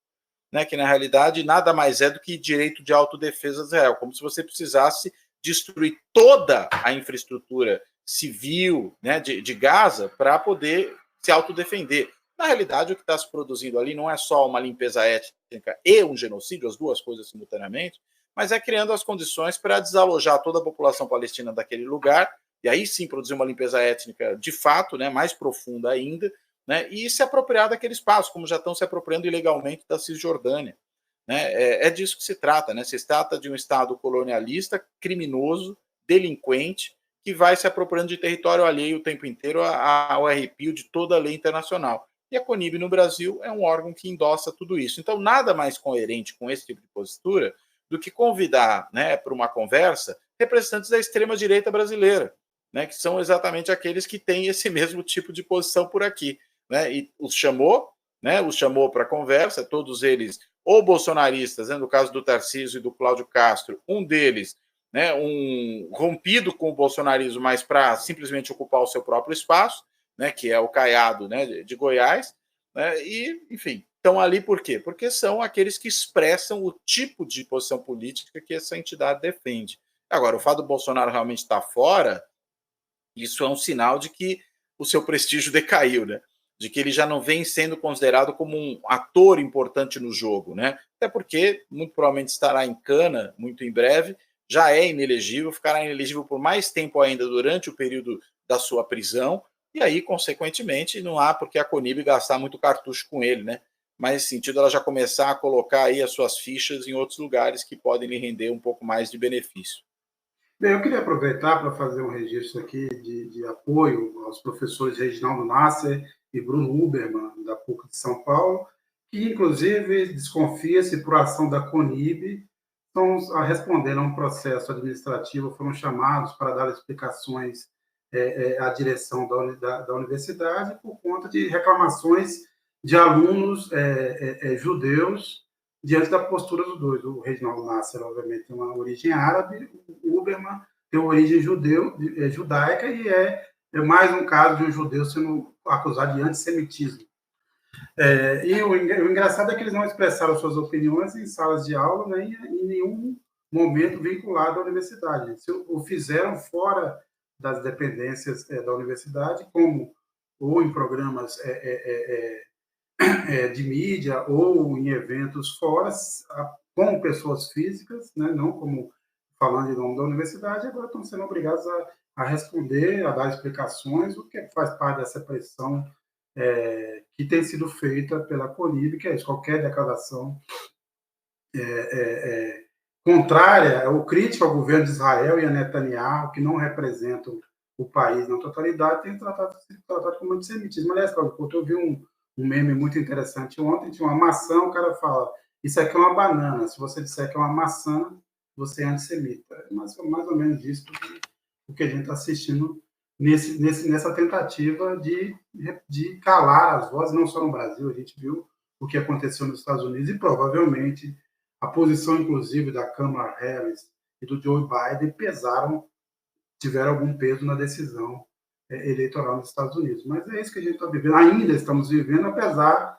né, que na realidade nada mais é do que direito de autodefesa de Israel, como se você precisasse destruir toda a infraestrutura civil, né, de Gaza para poder se autodefender. Na realidade, o que está se produzindo ali não é só uma limpeza étnica e um genocídio, as duas coisas simultaneamente, mas é criando as condições para desalojar toda a população palestina daquele lugar, e aí sim produzir uma limpeza étnica de fato, né, mais profunda ainda, né, e se apropriar daquele espaço, como já estão se apropriando ilegalmente da Cisjordânia. Né? É disso que se trata. Né? Se trata de um Estado colonialista, criminoso, delinquente, que vai se apropriando de território alheio o tempo inteiro ao arrepio de toda a lei internacional. E a CONIB no Brasil é um órgão que endossa tudo isso. Então, nada mais coerente com esse tipo de postura do que convidar, né, para uma conversa representantes da extrema-direita brasileira, né, que são exatamente aqueles que têm esse mesmo tipo de posição por aqui. Né, e os chamou para conversa, todos eles ou bolsonaristas, né, no caso do Tarcísio e do Cláudio Castro, um deles, né, um rompido com o bolsonarismo, mas para simplesmente ocupar o seu próprio espaço, né, que é o Caiado, né, de Goiás, né, e, enfim, estão ali por quê? Porque são aqueles que expressam o tipo de posição política que essa entidade defende. Agora, o fato do Bolsonaro realmente estar fora, isso é um sinal de que o seu prestígio decaiu, né? De que ele já não vem sendo considerado como um ator importante no jogo, né? Até porque, muito provavelmente, estará em cana muito em breve, já é inelegível, ficará inelegível por mais tempo ainda durante o período da sua prisão, e aí, consequentemente, não há por que a CONIB gastar muito cartucho com ele, né? Mas, nesse sentido, ela já começar a colocar aí as suas fichas em outros lugares que podem lhe render um pouco mais de benefício. Bem, eu queria aproveitar para fazer um registro aqui de apoio aos professores Reginaldo Nasser e Bruno Huberman, da PUC de São Paulo, que, inclusive, desconfia-se por ação da CONIB, estão a responder a um processo administrativo, foram chamados para dar explicações à direção da universidade por conta de reclamações de alunos judeus diante da postura dos dois. O Reginaldo Nasser, obviamente, tem uma origem árabe, o Huberman tem uma origem judaica e é mais um caso de um judeu sendo acusado de antissemitismo. E o engraçado é que eles não expressaram suas opiniões em salas de aula, né, em nenhum momento vinculado à universidade. O fizeram fora das dependências da universidade, como ou em programas de mídia ou em eventos fora, com pessoas físicas, né, não como falando em nome da universidade, agora estão sendo obrigados a responder, a dar explicações, o que faz parte dessa pressão que tem sido feita pela CONIB, que é isso, qualquer declaração contrária ou crítica ao governo de Israel e a Netanyahu, que não representam o país na totalidade, tem tratado como antissemitismo. Aliás, eu vi um meme muito interessante ontem, tinha uma maçã, o cara fala, isso aqui é uma banana, se você disser que é uma maçã, você é antissemita. É mais ou menos isso o que a gente está assistindo nessa tentativa de calar as vozes, não só no Brasil, a gente viu o que aconteceu nos Estados Unidos e provavelmente a posição, inclusive, da Kamala Harris e do Joe Biden tiveram algum peso na decisão eleitoral nos Estados Unidos. Mas é isso que a gente está vivendo, ainda estamos vivendo, apesar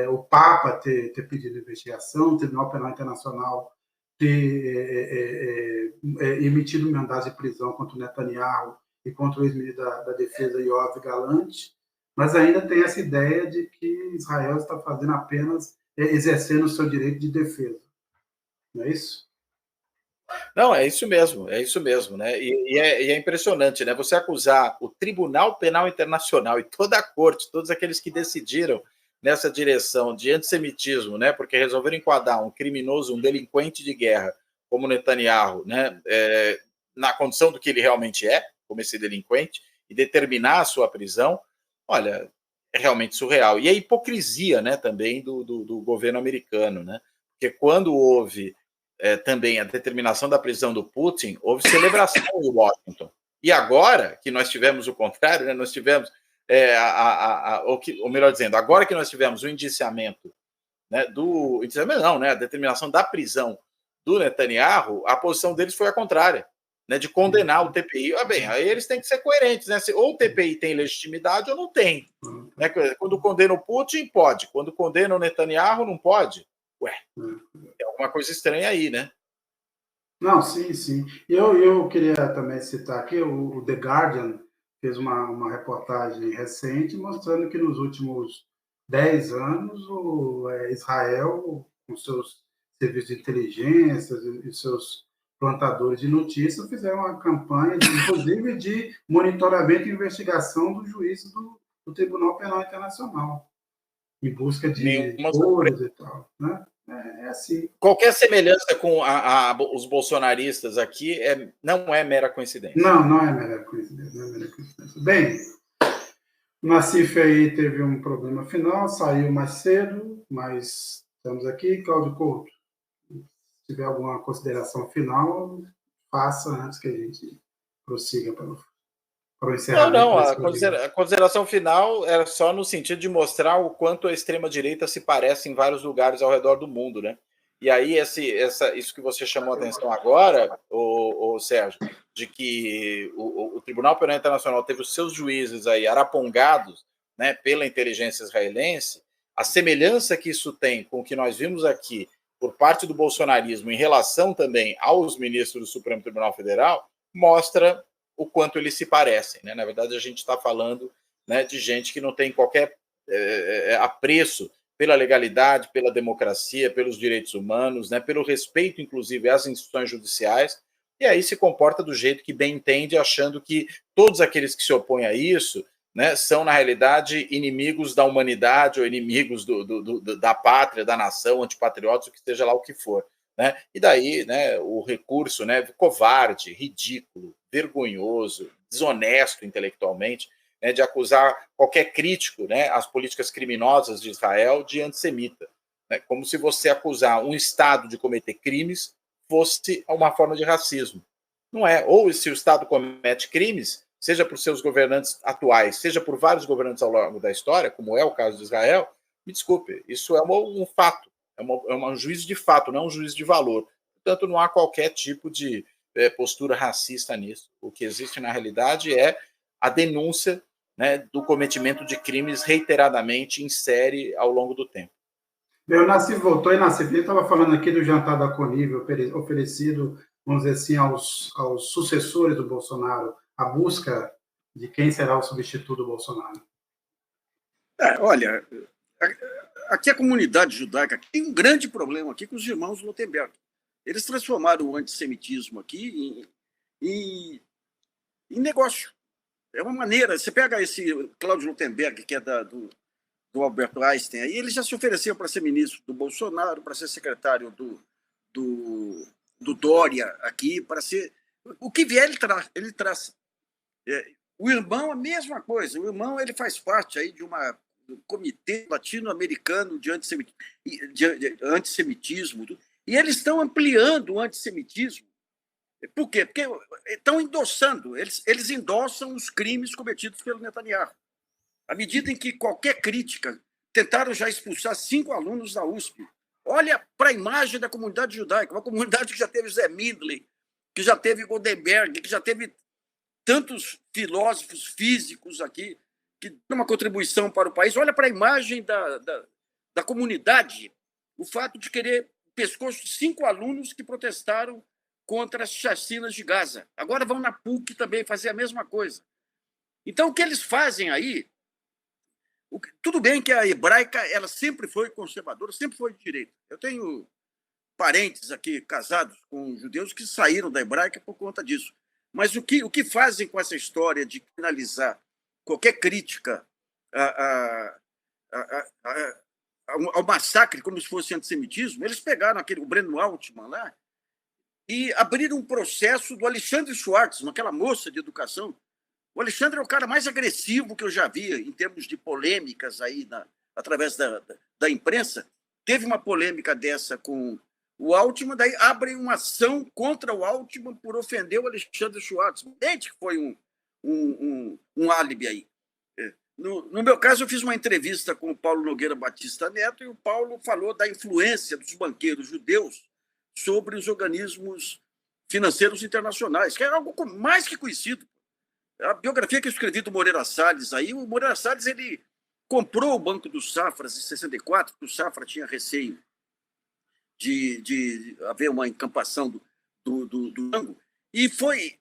o Papa ter pedido investigação, o Tribunal Penal Internacional ter emitido mandados de prisão contra o Netanyahu e contra o ex-ministro da Defesa, Yoav Gallant, mas ainda tem essa ideia de que Israel está fazendo apenas exercendo o seu direito de defesa. Não é isso? Não, é isso mesmo, né? E é impressionante, né? Você acusar o Tribunal Penal Internacional e toda a corte, todos aqueles que decidiram nessa direção de antissemitismo, né? Porque resolveram enquadrar um criminoso, um delinquente de guerra, como Netanyahu, né? Na condição do que ele realmente é, como esse delinquente, e determinar a sua prisão, olha, é realmente surreal. E a hipocrisia, né? Também do governo americano, né? Porque quando houve também a determinação da prisão do Putin, houve celebração em Washington. E agora que nós tivemos o contrário, né, nós tivemos, ou melhor dizendo, agora que nós tivemos o indiciamento, né, a determinação da prisão do Netanyahu, a posição deles foi a contrária, né, de condenar o TPI. Aí eles têm que ser coerentes, né? Ou o TPI tem legitimidade ou não tem. Né? Quando condena o Putin, pode. Quando condena o Netanyahu, não pode. Ué, tem alguma coisa estranha aí, né? Não, sim, sim. Eu queria também citar aqui, o The Guardian fez uma reportagem recente mostrando que nos últimos 10 anos Israel, com seus serviços de inteligência e seus plantadores de notícias, fizeram uma campanha, inclusive de monitoramento e investigação do juízo do Tribunal Penal Internacional, em busca de Nenhuma ouros e tal. Né? É assim. Qualquer semelhança com os bolsonaristas aqui não é mera coincidência. Não é melhor coincidência. Não é melhor coincidência. Bem, o Nassif aí teve um problema final, saiu mais cedo, mas estamos aqui. Cláudio Couto, se tiver alguma consideração final, faça antes que a gente prossiga para o encerramento Não, desse programa. a consideração final era só no sentido de mostrar o quanto a extrema-direita se parece em vários lugares ao redor do mundo, né? E aí, isso que você chamou a atenção agora, o Sérgio, de que o Tribunal Penal Internacional teve os seus juízes aí arapongados, né, pela inteligência israelense, a semelhança que isso tem com o que nós vimos aqui por parte do bolsonarismo em relação também aos ministros do Supremo Tribunal Federal, mostra o quanto eles se parecem. Né? Na verdade, a gente está falando, né, de gente que não tem qualquer apreço pela legalidade, pela democracia, pelos direitos humanos, né, pelo respeito, inclusive, às instituições judiciais, e aí se comporta do jeito que bem entende, achando que todos aqueles que se opõem a isso, né, são, na realidade, inimigos da humanidade ou inimigos da pátria, da nação, antipatriotas, o que seja lá o que for. Né? E daí, né, o recurso, né, covarde, ridículo, vergonhoso, desonesto intelectualmente, né, de acusar qualquer crítico, né, às políticas criminosas de Israel de antissemita. Né? Como se você acusar um Estado de cometer crimes fosse uma forma de racismo. Não é. Ou se o Estado comete crimes, seja por seus governantes atuais, seja por vários governantes ao longo da história, como é o caso de Israel, me desculpe, isso é um fato. É um juízo de fato, não um juízo de valor. Portanto, não há qualquer tipo de postura racista nisso. O que existe, na realidade, é a denúncia, né, do cometimento de crimes reiteradamente em série ao longo do tempo. O Nassif voltou, e Nassif estava falando aqui do jantar da CONIV oferecido, vamos dizer assim, aos sucessores do Bolsonaro, a busca de quem será o substituto do Bolsonaro. Olha, aqui a comunidade judaica tem um grande problema aqui com os irmãos Lutemberg. Eles transformaram o antissemitismo aqui em negócio. É uma maneira. Você pega esse Cláudio Lutemberg, que é do Alberto Einstein, aí ele já se ofereceu para ser ministro do Bolsonaro, para ser secretário do Dória aqui, para ser. O que vier, ele traz. O irmão, a mesma coisa. O irmão ele faz parte aí de um comitê latino-americano de antissemitismo, e eles estão ampliando o antissemitismo. Por quê? Porque estão endossando, eles endossam os crimes cometidos pelo Netanyahu. À medida em que qualquer crítica, tentaram já expulsar 5 alunos da USP. Olha para a imagem da comunidade judaica, uma comunidade que já teve Zé Mindley, que já teve Goldenberg, que já teve tantos filósofos físicos aqui, que dão uma contribuição para o país. Olha para a imagem da comunidade, o fato de querer pescoço 5 alunos que protestaram contra as chacinas de Gaza. Agora vão na PUC também fazer a mesma coisa. Então, o que eles fazem aí... Tudo bem que a hebraica ela sempre foi conservadora, sempre foi de direita. Eu tenho parentes aqui casados com judeus que saíram da hebraica por conta disso. Mas o que fazem com essa história de finalizar qualquer crítica ao massacre como se fosse antissemitismo? Eles pegaram o Breno Altman lá e abriram um processo do Alexandre Schwartzman, aquela moça de educação. O Alexandre é o cara mais agressivo que eu já vi em termos de polêmicas aí através da imprensa. Teve uma polêmica dessa com o Altman, daí abrem uma ação contra o Altman por ofender o Alexandre Schwartzman. Desde que foi um álibi aí. No meu caso, eu fiz uma entrevista com o Paulo Nogueira Batista Neto e o Paulo falou da influência dos banqueiros judeus sobre os organismos financeiros internacionais, que é algo mais que conhecido. A biografia que eu escrevi do Moreira Salles, aí, o Moreira Salles ele comprou o Banco dos Safras em 64, porque o Safra tinha receio de haver uma encampação do Jango, e foi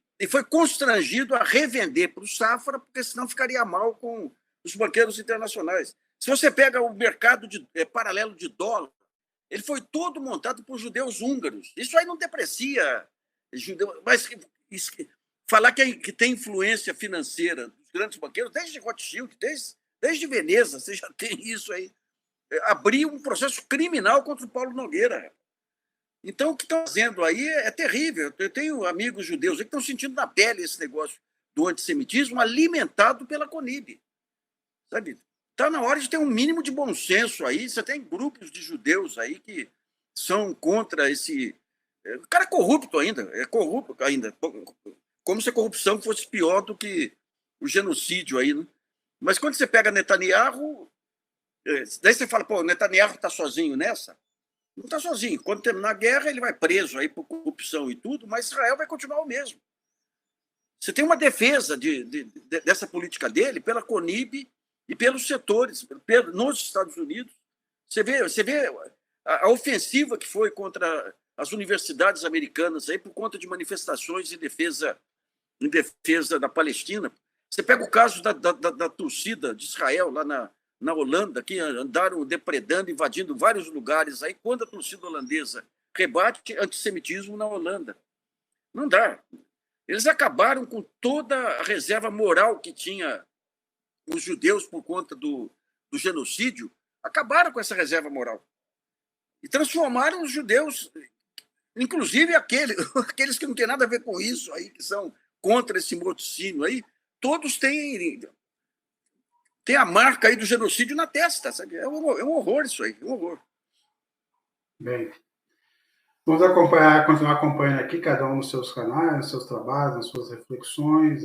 constrangido a revender para o Safra, porque senão ficaria mal com os banqueiros internacionais. Se você pega o mercado paralelo de dólar, ele foi todo montado por judeus húngaros. Isso aí não deprecia judeu, mas falar que tem influência financeira dos grandes banqueiros, desde Rothschild, desde Veneza, você já tem isso aí. Abriu um processo criminal contra o Paulo Nogueira. Então, o que estão fazendo aí é terrível. Eu tenho amigos judeus que estão sentindo na pele esse negócio do antissemitismo alimentado pela CONIB. Sabe? Está na hora de ter um mínimo de bom senso aí. Você tem grupos de judeus aí que são contra esse... O cara é corrupto ainda. Como se a corrupção fosse pior do que o genocídio aí, né? Mas quando você pega Netanyahu, daí você fala, pô, Netanyahu está sozinho nessa? Não está sozinho. Quando terminar a guerra, ele vai preso aí por corrupção e tudo, mas Israel vai continuar o mesmo. Você tem uma defesa dessa política dele pela CONIB e pelos setores nos Estados Unidos. Você vê a ofensiva que foi contra as universidades americanas aí por conta de manifestações em defesa da Palestina. Você pega o caso da torcida de Israel lá na Holanda, que andaram depredando, invadindo vários lugares. Aí, quando a torcida holandesa rebate antissemitismo na Holanda. Não dá. Eles acabaram com toda a reserva moral que tinha os judeus por conta do genocídio, acabaram com essa reserva moral. E transformaram os judeus, inclusive aqueles que não têm nada a ver com isso, aí, que são contra esse morticínio aí, todos têm a marca aí do genocídio na testa, sabe? É um horror isso aí, é um horror. Bem, vamos continuar acompanhando aqui, cada um nos seus canais, nos seus trabalhos, nas suas reflexões,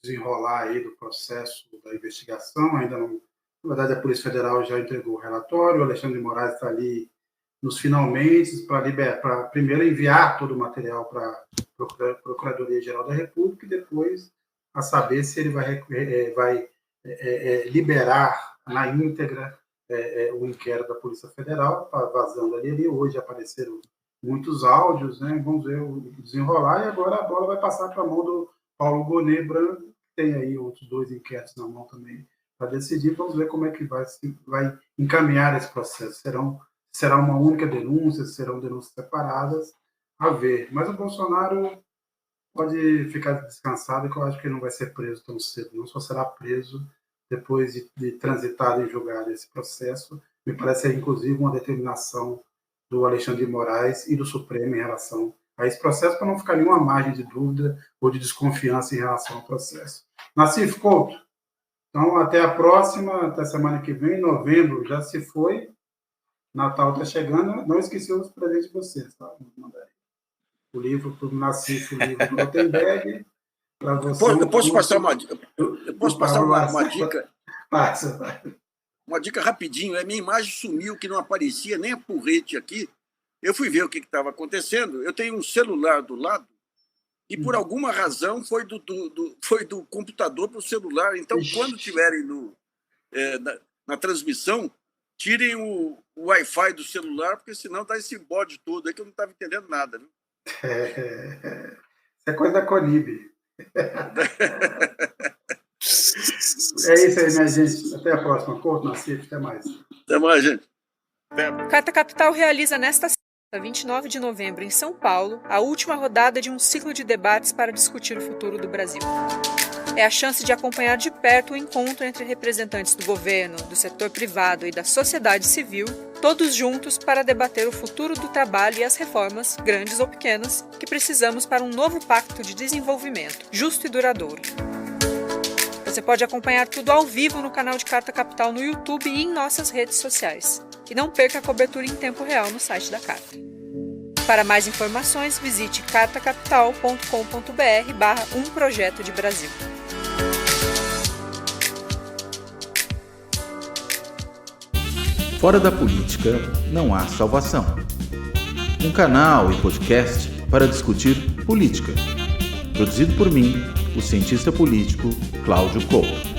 desenrolar aí do processo da investigação. Ainda não, na verdade, a Polícia Federal já entregou o relatório, o Alexandre de Moraes está ali nos finalmente para primeiro enviar todo o material para a Procuradoria-Geral da República e depois a saber se ele vai liberar na íntegra o inquérito da Polícia Federal. Está vazando ali. Hoje apareceram muitos áudios, né? Vamos ver o desenrolar, e agora a bola vai passar para a mão do Paulo Gonet Branco, que tem aí outros 2 inquéritos na mão também para decidir. Vamos ver como é que vai encaminhar esse processo. Será uma única denúncia, serão denúncias separadas, a ver. Mas o Bolsonaro pode ficar descansado, que eu acho que ele não vai ser preso tão cedo, não, só será preso depois de transitado em julgado esse processo. Me parece, inclusive, uma determinação do Alexandre de Moraes e do Supremo em relação a esse processo, para não ficar nenhuma margem de dúvida ou de desconfiança em relação ao processo. Nassif Couto, então até a próxima, até semana que vem. Novembro já se foi, Natal está chegando, não esqueci os presentes de vocês, tá? O livro para o Nassif, o livro do Rotenberg, para você. Eu posso passar uma dica? Eu posso passar uma dica? Passa. Uma dica rapidinho. A minha imagem sumiu, que não aparecia nem a porrete aqui. Eu fui ver o que estava acontecendo. Eu tenho um celular do lado e, por alguma razão, foi do computador para o celular. Então, quando estiverem na transmissão, tirem o Wi-Fi do celular, porque senão dá esse bode todo aí que eu não estava entendendo nada. Né? Isso é coisa da CONIB. É isso aí, minha gente. Até a próxima. Couto, Nassif, até mais. Até mais, gente. Carta Capital realiza nesta 29 de novembro, em São Paulo, a última rodada de um ciclo de debates para discutir o futuro do Brasil. É a chance de acompanhar de perto o encontro entre representantes do governo, do setor privado e da sociedade civil, todos juntos para debater o futuro do trabalho e as reformas, grandes ou pequenas, que precisamos para um novo pacto de desenvolvimento, justo e duradouro. Você pode acompanhar tudo ao vivo no canal de Carta Capital no YouTube e em nossas redes sociais. E não perca a cobertura em tempo real no site da Carta. Para mais informações, visite cartacapital.com.br/projeto de Brasil. Fora da política, não há salvação. Um canal e podcast para discutir política. Produzido por mim, o cientista político Cláudio Couto.